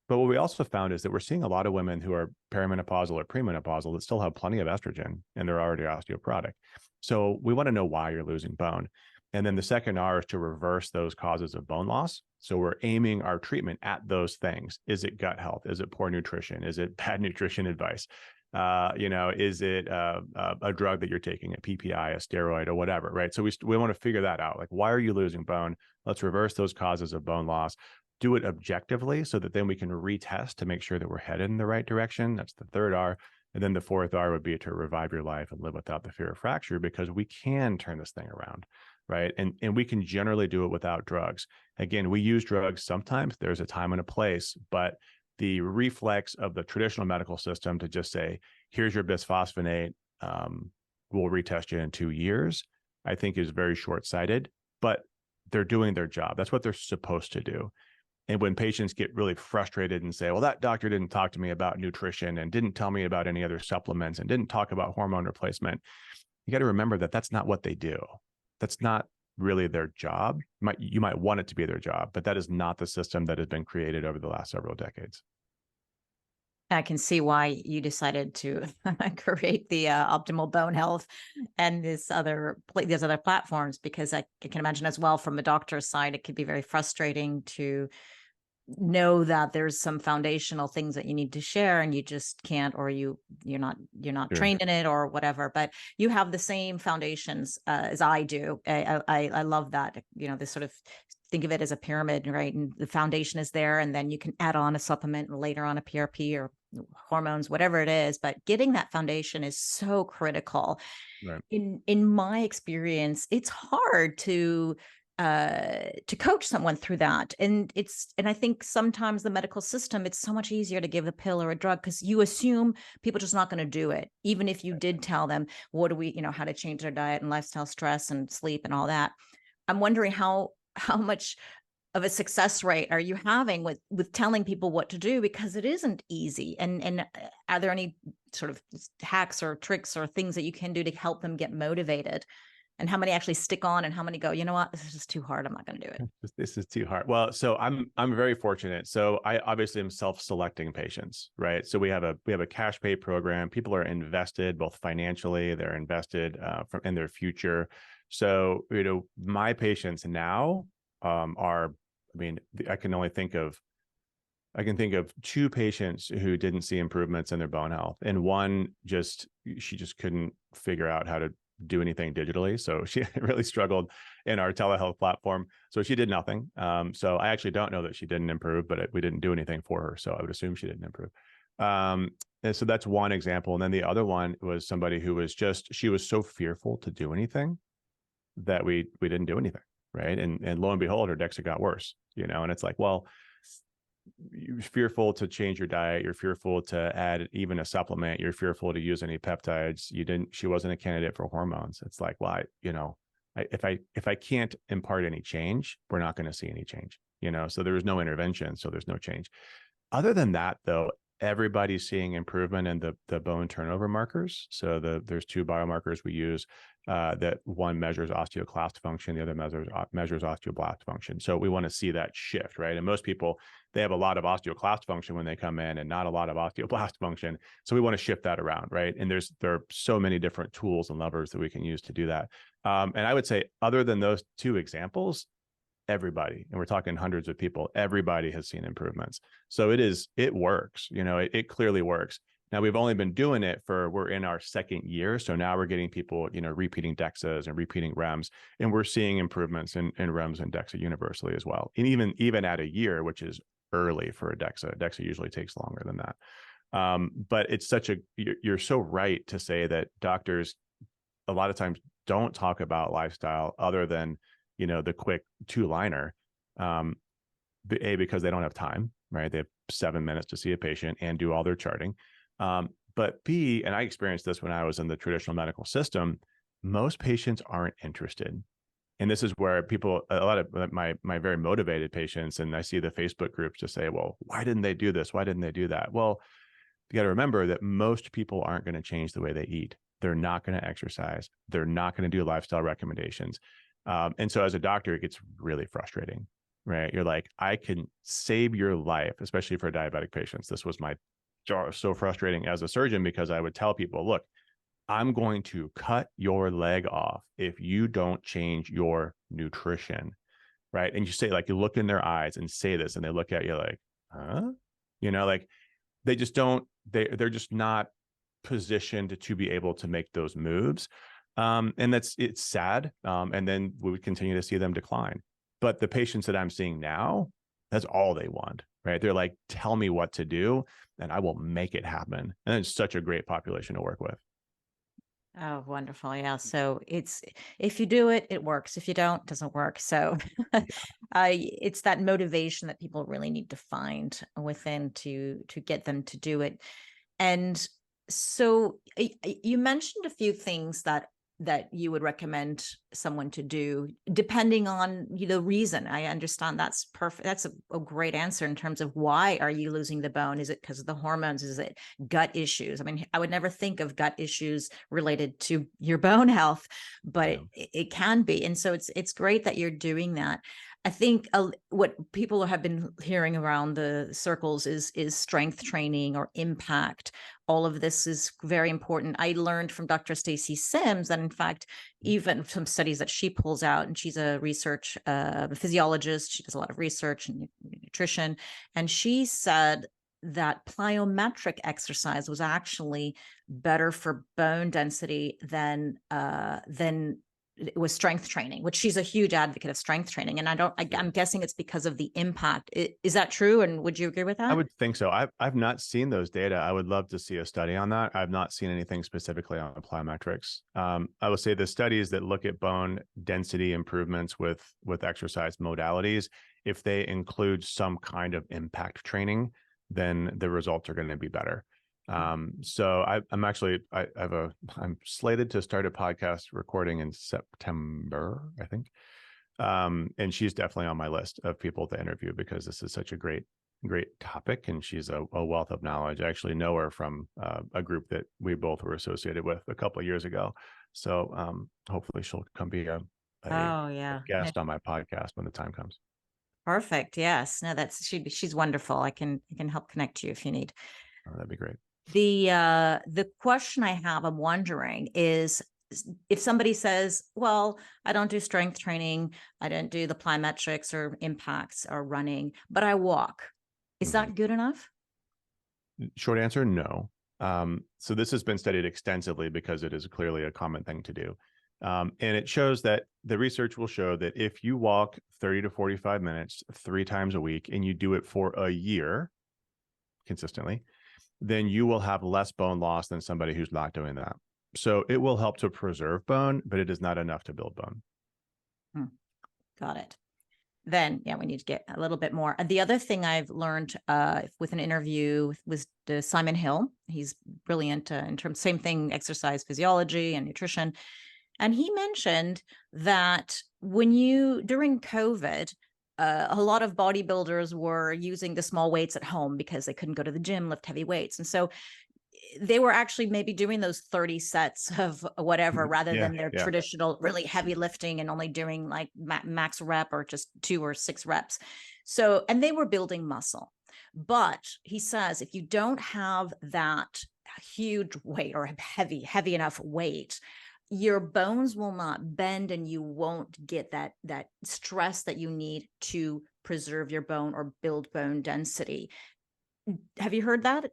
But what we also found is that we're seeing a lot of women who are perimenopausal or premenopausal that still have plenty of estrogen and they're already osteoporotic. So we want to know why you're losing bone. And then the second R is to reverse those causes of bone loss. So we're aiming our treatment at those things. Is it gut health? Is it poor nutrition? Is it bad nutrition advice? Is it a drug that you're taking, a PPI, a steroid, or whatever, right? So we want to figure that out. Like, why are you losing bone? Let's reverse those causes of bone loss. Do it objectively so that then we can retest to make sure that we're headed in the right direction. That's the third R. And then the fourth R would be to revive your life and live without the fear of fracture, because we can turn this thing around, right? And we can generally do it without drugs. Again, we use drugs sometimes. There's a time and a place, but the reflex of the traditional medical system to just say, here's your bisphosphonate, we'll retest you in 2 years, I think is very short-sighted, but they're doing their job. That's what they're supposed to do. And when patients get really frustrated and say, well, that doctor didn't talk to me about nutrition and didn't tell me about any other supplements and didn't talk about hormone replacement, you got to remember that that's not what they do. That's not really their job. You might want it to be their job, but that is not the system that has been created over the last several decades. I can see why you decided to create the optimal bone health and these other platforms, because I can imagine as well from the doctor's side, it could be very frustrating to know that there's some foundational things that you need to share and you just can't, or you're not Sure. trained in it or whatever, but you have the same foundations as I do. I love that, this sort of think of it as a pyramid, right? And the foundation is there, and then you can add on a supplement and later on a PRP or hormones, whatever it is, but getting that foundation is so critical. Right. In my experience, it's hard to coach someone through that. And I think sometimes the medical system, it's so much easier to give a pill or a drug because you assume people are just not going to do it. Even if you did tell them how to change their diet and lifestyle, stress and sleep and all that. I'm wondering how much of a success rate are you having with telling people what to do, because it isn't easy. And are there any sort of hacks or tricks or things that you can do to help them get motivated? And how many actually stick on and how many go, you know what, this is just too hard, I'm not going to do it. This is too hard. Well, so I'm very fortunate. So I obviously am self-selecting patients, right? So we have a cash pay program. People are invested both financially, they're invested in their future. So, my patients now I can think of 2 patients who didn't see improvements in their bone health, and one she just couldn't figure out how to do anything digitally. So she really struggled in our telehealth platform. So she did nothing. So I actually don't know that she didn't improve, but we didn't do anything for her. So I would assume she didn't improve. And so that's one example. And then the other one was somebody who was she was so fearful to do anything that we didn't do anything. Right. And lo and behold, her Dexa got worse, and it's like, well, you're fearful to change your diet. You're fearful to add even a supplement. You're fearful to use any peptides. She wasn't a candidate for hormones. It's like, why, if I can't impart any change, we're not going to see any change, so there was no intervention. So there's no change. Other than that, though, everybody's seeing improvement in the bone turnover markers. So there's 2 biomarkers we use that one measures osteoclast function, the other measures osteoblast function. So we want to see that shift, right? And most people, they have a lot of osteoclast function when they come in and not a lot of osteoblast function. So we want to shift that around, right? And there are so many different tools and levers that we can use to do that. And I would say, other than those 2 examples, everybody, and we're talking hundreds of people, everybody has seen improvements. So it works, it clearly works. Now we've only been doing it we're in our 2nd year. So now we're getting people, repeating Dexas and repeating Rems, and we're seeing improvements in Rems and Dexa universally as well. And even at a year, which is early for a Dexa. Dexa usually takes longer than that. But it's you're so right to say that doctors a lot of times don't talk about lifestyle other than, the quick 2-liner, because they don't have time, right? They have 7 minutes to see a patient and do all their charting. But B, and I experienced this when I was in the traditional medical system, most patients aren't interested. And this is where a lot of my very motivated patients, and I see the Facebook groups to say, well, why didn't they do this? Why didn't they do that? Well, you got to remember that most people aren't going to change the way they eat. They're not going to exercise. They're not going to do lifestyle recommendations. And so as a doctor, it gets really frustrating, right? You're like, I can save your life, especially for diabetic patients. This was so frustrating as a surgeon, because I would tell people, look, I'm going to cut your leg off if you don't change your nutrition, right? And you say, like, you look in their eyes and say this, and they look at you like, huh? Like, they just don't, they're just not positioned to be able to make those moves. And it's sad. And then we would continue to see them decline. But the patients that I'm seeing now, that's all they want, right? They're like, tell me what to do and I will make it happen. And it's such a great population to work with. Oh, wonderful. Yeah. So if you do it, it works. If you don't, it doesn't work. So it's that motivation that people really need to find within to get them to do it. And so you mentioned a few things that you would recommend someone to do depending on the reason. I understand that's perfect. That's a great answer in terms of why are you losing the bone? Is it because of the hormones? Is it gut issues? I mean, I would never think of gut issues related to your bone health, but it can be. And so it's great that you're doing that. I think what people have been hearing around the circles is strength training or impact. All of this is very important. I learned from Dr. Stacy Sims that, in fact, even some studies that she pulls out, and she's a research physiologist. She does a lot of research and nutrition. And she said that plyometric exercise was actually better for bone density than it was strength training, which she's a huge advocate of strength training. And I'm guessing it's because of the impact. Is that true? And would you agree with that? I would think so. I've not seen those data. I would love to see a study on that. I've not seen anything specifically on plyometrics. I will say the studies that look at bone density improvements with exercise modalities, if they include some kind of impact training, then the results are going to be better. So I'm slated to start a podcast recording in September, I think. And she's definitely on my list of people to interview because this is such a great topic. And she's a wealth of knowledge. I actually know her from a group that we both were associated with a couple of years ago. So hopefully she'll come be a guest on my podcast when the time comes. Perfect. Yes. No, she's wonderful. I can help connect you if you need. Oh, that'd be great. The question I have, I'm wondering, is if somebody says, well, I don't do strength training, I don't do the plyometrics or impacts or running, but I walk. Is that good enough? Short answer, no. So this has been studied extensively because it is clearly a common thing to do. And it shows that the research will show that if you walk 30 to 45 minutes 3 times a week and you do it for a year consistently, then you will have less bone loss than somebody who's not doing that. So it will help to preserve bone, but it is not enough to build bone. Got it. Then, we need to get a little bit more. The other thing I've learned with an interview with Simon Hill, he's brilliant in terms, same thing, exercise physiology and nutrition. And he mentioned that during COVID, a lot of bodybuilders were using the small weights at home because they couldn't go to the gym, lift heavy weights. And so they were actually maybe doing those 30 sets of whatever, rather than their traditional really heavy lifting and only doing like max rep or just 2 or 6 reps. So, and they were building muscle. But he says, if you don't have that huge weight or heavy enough weight, your bones will not bend and you won't get that stress that you need to preserve your bone or build bone density. Have you heard that?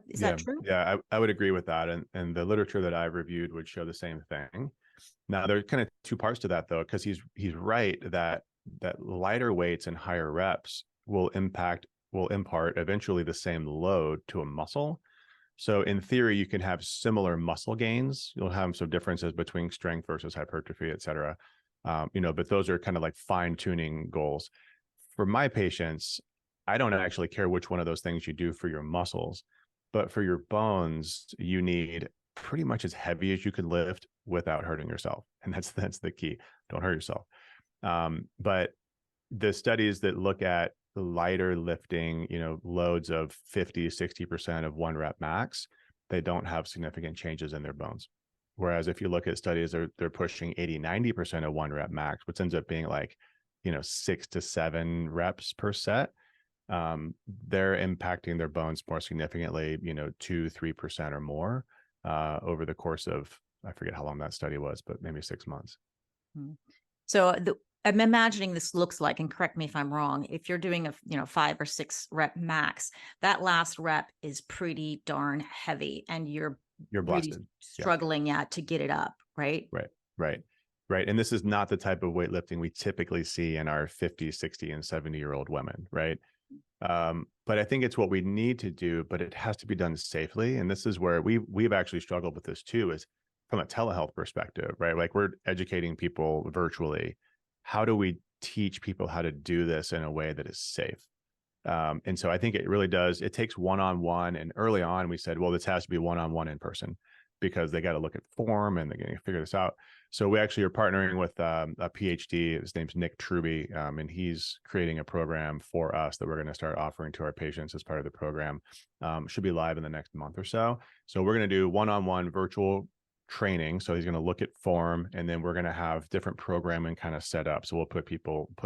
Is that true? Yeah, I would agree with that. And the literature that I've reviewed would show the same thing. Now, there's kind of 2 parts to that, though, because he's right that lighter weights and higher reps will impart eventually the same load to a muscle. So in theory, you can have similar muscle gains. You'll have some differences between strength versus hypertrophy, et cetera. But those are kind of like fine tuning goals. For my patients, I don't actually care which one of those things you do for your muscles, but for your bones, you need pretty much as heavy as you can lift without hurting yourself. And that's the key. Don't hurt yourself. But the studies that look at lighter lifting, loads of 50, 60% of 1 rep max, they don't have significant changes in their bones. Whereas if you look at studies, they're pushing 80, 90% of 1 rep max, which ends up being like, 6 to 7 reps per set. They're impacting their bones more significantly, 2, 3% or more over the course of, I forget how long that study was, but maybe 6 months. So I'm imagining this looks like, and correct me if I'm wrong, if you're doing a 5 or 6 rep max, that last rep is pretty darn heavy and you're really blasted. struggling to get it up, right? Right. And this is not the type of weightlifting we typically see in our 50, 60, and 70-year-old women, right? But I think it's what we need to do, but it has to be done safely. And this is where we've actually struggled with this too, is from a telehealth perspective, right? Like, we're educating people virtually. How do we teach people how to do this in a way that is safe? And so I think it really does. It takes one-on-one. And early on, we said, well, this has to be one-on-one in person, because they got to look at form and they're going to figure this out. So we actually are partnering with a PhD. His name's Nick Truby, and he's creating a program for us that we're going to start offering to our patients as part of the program. Should be live in the next month or so. So we're going to do one-on-one virtual training. So he's going to look at form, and then we're going to have different programming kind of set up. So we'll put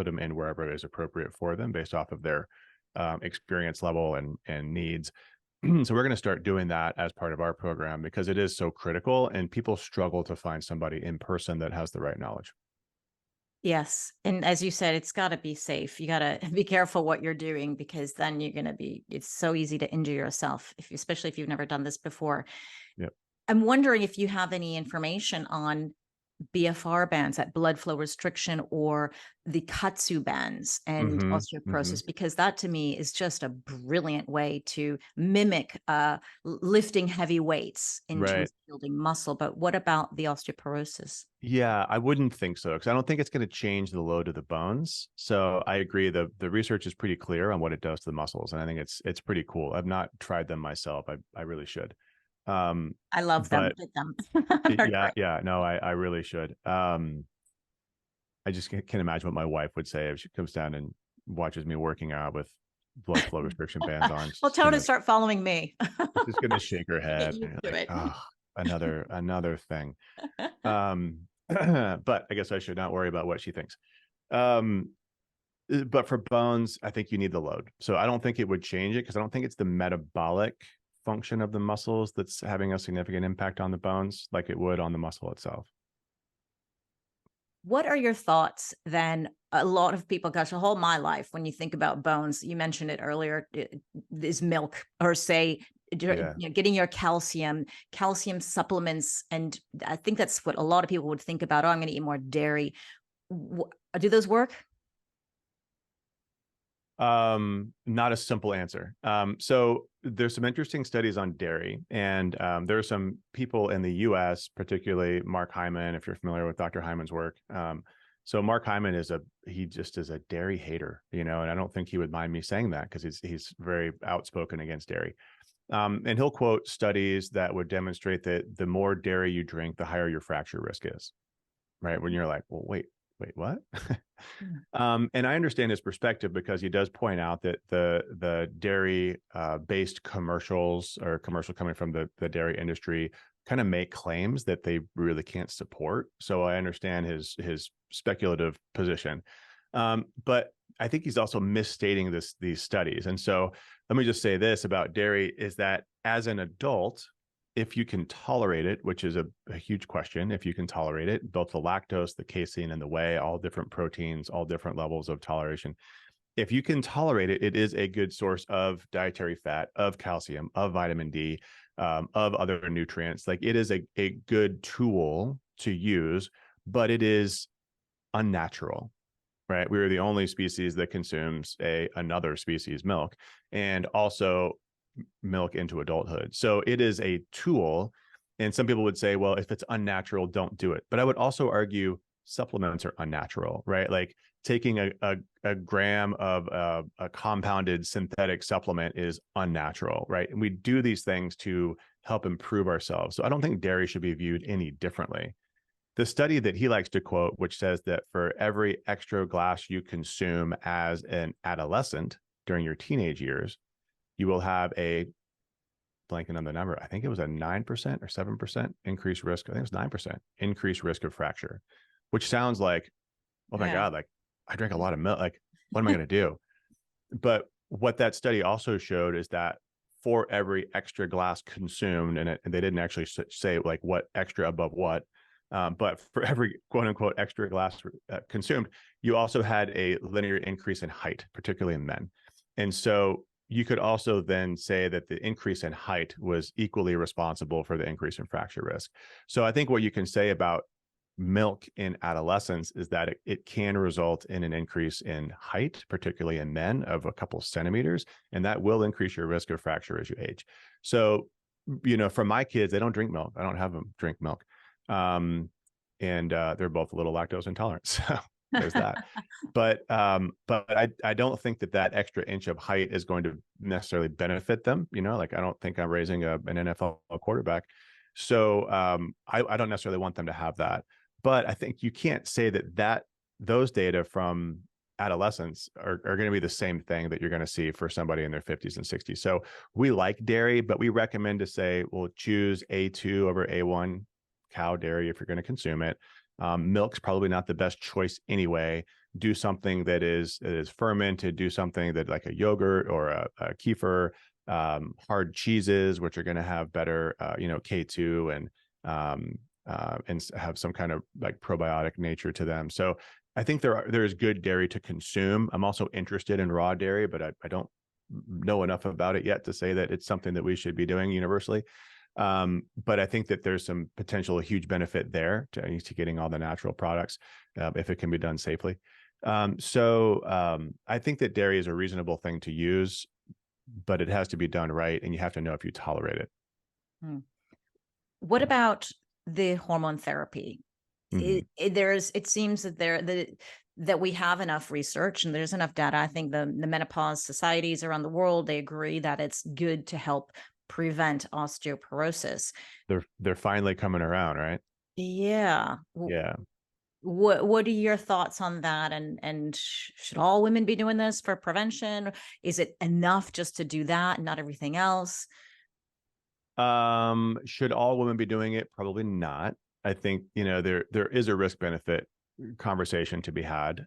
them in wherever it is appropriate for them based off of their experience level and needs. So we're going to start doing that as part of our program, because it is so critical, and people struggle to find somebody in person that has the right knowledge. Yes. And as you said, it's got to be safe. You got to be careful what you're doing, because then it's so easy to injure yourself, especially if you've never done this before. Yep. I'm wondering if you have any information on BFR bands, that blood flow restriction, or the katsu bands and osteoporosis, because that to me is just a brilliant way to mimic lifting heavy weights in terms of building muscle. But what about the osteoporosis? Yeah, I wouldn't think so, because I don't think it's going to change the load of the bones. So I agree. The research is pretty clear on what it does to the muscles, and I think it's pretty cool. I've not tried them myself. I really should. I love them. Get them. Yeah. No, I really should. I just can't imagine what my wife would say if she comes down and watches me working out with blood flow restriction bands on. Well, tell her to start following me. She's going to shake her head. Like, oh, another thing. But I guess I should not worry about what she thinks. But for bones, I think you need the load. So I don't think it would change it, because I don't think it's the metabolic function of the muscles that's having a significant impact on the bones like it would on the muscle itself. What are your thoughts then? A lot of people, gosh, a whole my life, when you think about bones, you mentioned it earlier, is milk, or say, getting your calcium supplements. And I think that's what a lot of people would think about. Oh, I'm going to eat more dairy. Do those work? Not a simple answer. So there's some interesting studies on dairy, and there are some people in the US, particularly Mark Hyman, if you're familiar with Dr. Hyman's work. So Mark Hyman he just is a dairy hater, and I don't think he would mind me saying that, because he's very outspoken against dairy. And he'll quote studies that would demonstrate that the more dairy you drink, the higher your fracture risk is, right? When you're like, well, wait, what? And I understand his perspective, because he does point out that the dairy based commercials, or commercial coming from the dairy industry, kind of make claims that they really can't support. So I understand his speculative position. But I think he's also misstating these studies. And so let me just say this about dairy, is that as an adult, if you can tolerate it, which is a huge question, if you can tolerate it, both the lactose, the casein, and the whey, all different proteins, all different levels of toleration. If you can tolerate it, it is a good source of dietary fat, of calcium, of vitamin D, of other nutrients. Like, it is a good tool to use, but it is unnatural, right? We are the only species that consumes another species' milk, and also milk into adulthood. So it is a tool. And some people would say, well, if it's unnatural, don't do it. But I would also argue supplements are unnatural, right? Like taking a gram of a compounded synthetic supplement is unnatural, right? And we do these things to help improve ourselves. So I don't think dairy should be viewed any differently. The study that he likes to quote, which says that for every extra glass you consume as an adolescent during your teenage years, you will have a, blanking on the number, I think it was a 9% or 7% increased risk. I think it was 9% increased risk of fracture, which sounds like, oh my God, like I drink a lot of milk. Like, what am I going to do? But what that study also showed is that for every extra glass consumed, and they didn't actually say like what extra above what, but for every quote unquote extra glass consumed, you also had a linear increase in height, particularly in men. And so you could also then say that the increase in height was equally responsible for the increase in fracture risk. So I think what you can say about milk in adolescence is that it can result in an increase in height, particularly in men, of a couple of centimeters, and that will increase your risk of fracture as you age. So, for my kids, they don't drink milk. I don't have them drink milk. And they're both a little lactose intolerant. So there's that. But I don't think that extra inch of height is going to necessarily benefit them. Like I don't think I'm raising an NFL quarterback. So I don't necessarily want them to have that. But I think you can't say that those data from adolescents are going to be the same thing that you're going to see for somebody in their 50s and 60s. So we like dairy, but we recommend to say, well, choose A2 over A1 cow dairy if you're going to consume it. Milk's probably not the best choice anyway. Do something that is fermented. Do something that like a yogurt or a kefir, hard cheeses, which are going to have better, K2 and have some kind of like probiotic nature to them. So I think there is good dairy to consume. I'm also interested in raw dairy, but I don't know enough about it yet to say that it's something that we should be doing universally. But I think that there's some potential huge benefit there to getting all the natural products if it can be done safely. So I think that dairy is a reasonable thing to use, but it has to be done right, and you have to know if you tolerate it. What about the hormone therapy? It seems that that we have enough research and there's enough data. I think the menopause societies around the world, they agree that it's good to help prevent osteoporosis. They're finally coming around, right? Yeah. Yeah. What are your thoughts on that? And should all women be doing this for prevention? Is it enough just to do that and not everything else? Should all women be doing it? Probably not. I think, there is a risk benefit conversation to be had.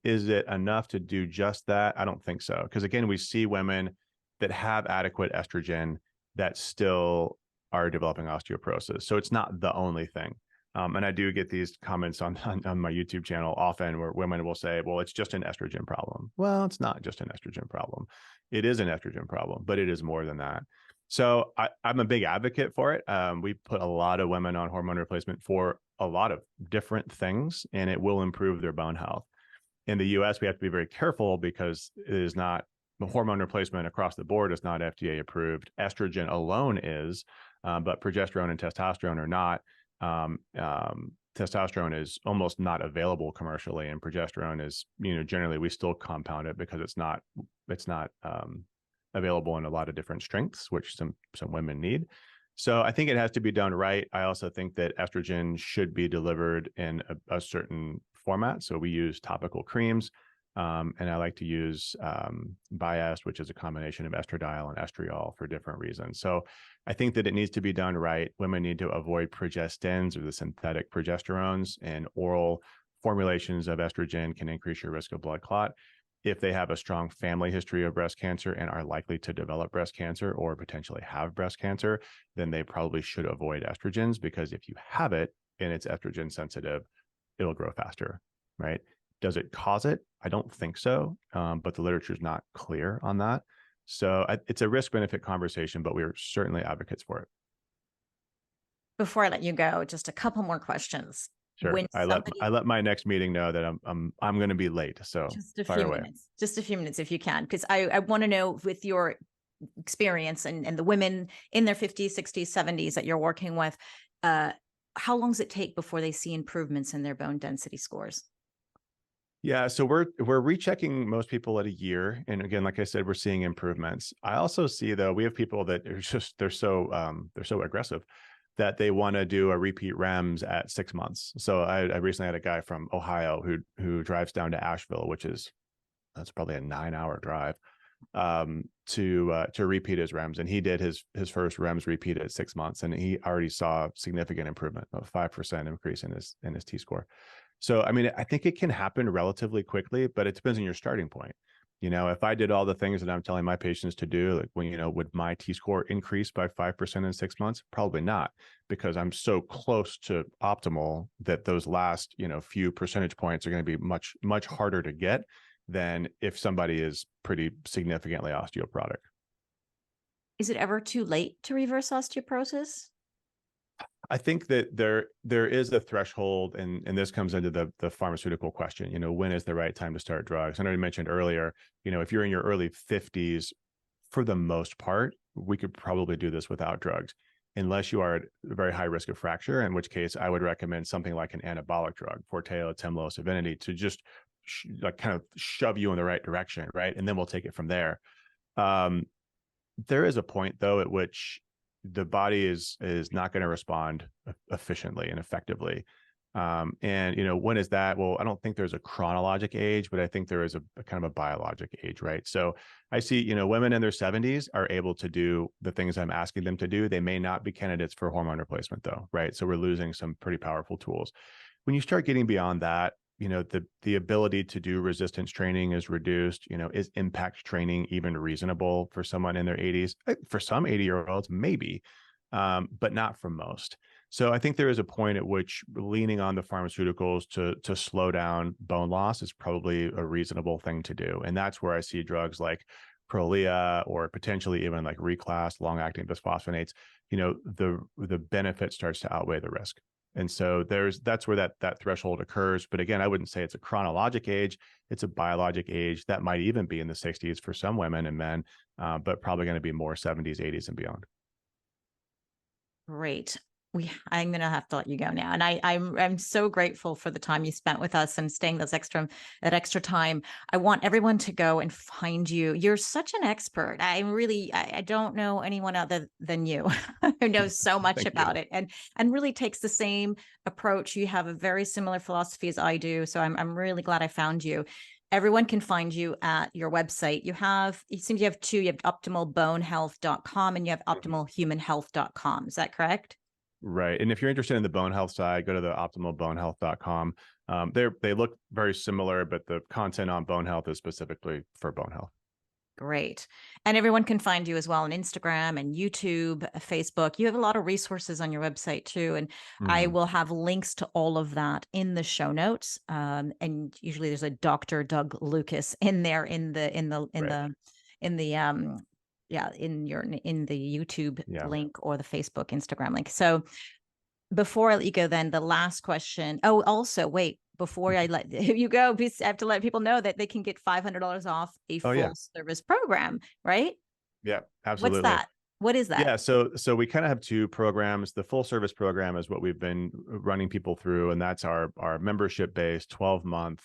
Is it enough to do just that? I don't think so. Because again, we see women that have adequate estrogen that still are developing osteoporosis. So it's not the only thing. And I do get these comments on my YouTube channel often where women will say, well, it's just an estrogen problem. Well, it's not just an estrogen problem. It is an estrogen problem, but it is more than that. So I'm a big advocate for it. We put a lot of women on hormone replacement for a lot of different things, and it will improve their bone health. In the US, we have to be very careful because it is not, the hormone replacement across the board is not FDA approved. Estrogen alone is, but progesterone and testosterone are not. Testosterone is almost not available commercially, and progesterone is, generally we still compound it because it's not available in a lot of different strengths, which some women need. So I think it has to be done right. I also think that estrogen should be delivered in a certain format. So we use topical creams, and I like to use Biest, which is a combination of estradiol and estriol for different reasons. So I think that it needs to be done right. Women need to avoid progestins or the synthetic progesterones, and oral formulations of estrogen can increase your risk of blood clot. If they have a strong family history of breast cancer and are likely to develop breast cancer or potentially have breast cancer, then they probably should avoid estrogens, because if you have it and it's estrogen sensitive, it'll grow faster, right? Does it cause it? I don't think so, but the literature is not clear on that. So it's a risk-benefit conversation, but we're certainly advocates for it. Before I let you go, just a couple more questions. Sure. I let my next meeting know that I'm going to be late. So just a few minutes if you can, because I want to know, with your experience and the women in their 50s, 60s, 70s that you're working with, how long does it take before they see improvements in their bone density scores? Yeah, so we're rechecking most people at a year, and again, like I said, we're seeing improvements. I also see though we have people that are just they're so aggressive that they want to do a repeat Rems at 6 months. So I recently had a guy from Ohio who drives down to Asheville, that's probably a 9-hour drive, to repeat his Rems, and he did his first Rems repeat at 6 months, and he already saw significant improvement, a 5% increase in his T score. So, I mean, I think it can happen relatively quickly, but it depends on your starting point. If I did all the things that I'm telling my patients to do, like would my T score increase by 5% in 6 months? Probably not, because I'm so close to optimal that those last, few percentage points are going to be much, much harder to get than if somebody is pretty significantly osteoporotic. Is it ever too late to reverse osteoporosis? I think that there is a threshold, and this comes into the pharmaceutical question. When is the right time to start drugs? I know you mentioned earlier, if you're in your early 50s, for the most part, we could probably do this without drugs, unless you are at a very high risk of fracture, in which case I would recommend something like an anabolic drug, Forteo, Tymlos, Evenity, to just like kind of shove you in the right direction, right? And then we'll take it from there. There is a point though at which the body is not going to respond efficiently and effectively. And when is that? Well, I don't think there's a chronologic age, but I think there is a kind of a biologic age, right? So I see, women in their 70s are able to do the things I'm asking them to do. They may not be candidates for hormone replacement though, right? So we're losing some pretty powerful tools. When you start getting beyond that, the ability to do resistance training is reduced. Is impact training even reasonable for someone in their 80s? For some 80-year-olds, maybe, but not for most. So I think there is a point at which leaning on the pharmaceuticals to slow down bone loss is probably a reasonable thing to do. And that's where I see drugs like Prolia, or potentially even like reclass long-acting bisphosphonates, the benefit starts to outweigh the risk. And so that's where that threshold occurs. But again, I wouldn't say it's a chronologic age. It's a biologic age that might even be in the 60s for some women and men, but probably going to be more 70s, 80s, and beyond. Great. I'm going to have to let you go now. And I'm so grateful for the time you spent with us and staying that extra time. I want everyone to go and find you. You're such an expert. I don't know anyone other than you who knows so much about it and really takes the same approach. You have a very similar philosophy as I do. So I'm really glad I found you. Everyone can find you at your website. It seems you have two. You have optimalbonehealth.com and you have optimalhumanhealth.com. Is that correct? Right. And if you're interested in the bone health side, go to the optimalbonehealth.com. They look very similar, but the content on bone health is specifically for bone health. Great. And everyone can find you as well on Instagram and YouTube, Facebook. You have a lot of resources on your website too. And I will have links to all of that in the show notes. And usually there's a Dr. Doug Lucas in there in the YouTube link or the Facebook, Instagram link. So before I let you go, then the last question. Oh, also, wait, before I let you go, I have to let people know that they can get $500 off a full service program, right? Yeah, absolutely. What's that? What is that? Yeah, so we kind of have two programs. The full service program is what we've been running people through, and that's our membership based 12-month,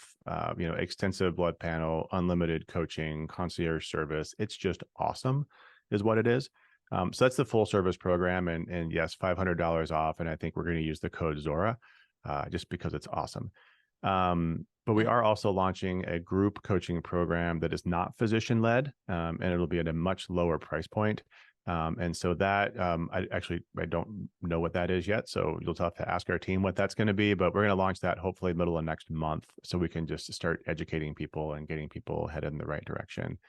extensive blood panel, unlimited coaching, concierge service. It's just awesome, is what it is. So that's the full service program, and yes, $500 off. And I think we're going to use the code Zora, just because it's awesome. But we are also launching a group coaching program that is not physician led, and it'll be at a much lower price point. And so that I don't know what that is yet. So you'll have to ask our team what that's going to be, but we're going to launch that hopefully middle of next month, so we can just start educating people and getting people headed in the right direction.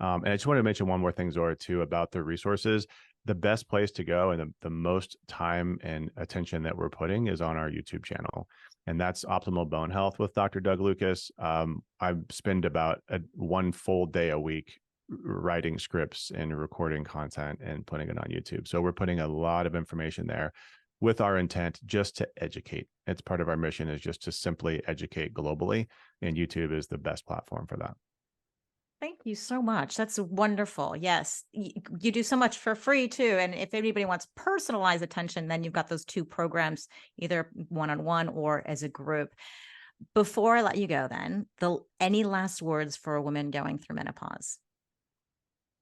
And I just want to mention one more thing, Zora, too, about the resources. The best place to go and the most time and attention that we're putting is on our YouTube channel. And that's Optimal Bone Health with Dr. Doug Lucas. I spend about one full day a week writing scripts and recording content and putting it on YouTube. So we're putting a lot of information there with our intent just to educate. It's part of our mission, is just to simply educate globally. And YouTube is the best platform for that. Thank you so much. That's wonderful. Yes, you do so much for free too. And if anybody wants personalized attention, then you've got those two programs, either one-on-one or as a group. Before I let you go, then, any last words for a woman going through menopause?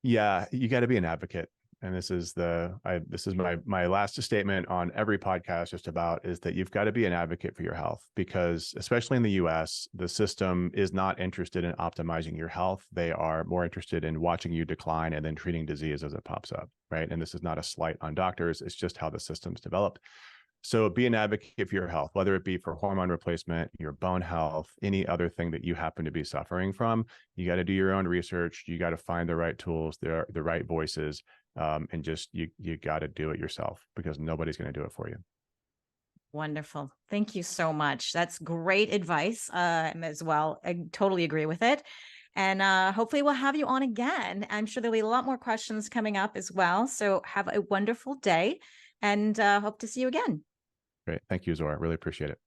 Yeah, you got to be an advocate. And this is my last statement on every podcast just about is that you've got to be an advocate for your health, because especially in the US, the system is not interested in optimizing your health. They are more interested in watching you decline and then treating disease as it pops up, right? And this is not a slight on doctors, it's just how the system's developed. So be an advocate for your health, whether it be for hormone replacement, your bone health, any other thing that you happen to be suffering from. You got to do your own research. You got to find the right tools, the right voices, and just you got to do it yourself, because nobody's going to do it for you. Wonderful. Thank you so much. That's great advice as well. I totally agree with it. And hopefully we'll have you on again. I'm sure there'll be a lot more questions coming up as well. So have a wonderful day and hope to see you again. Great. Thank you, Zora. Really appreciate it.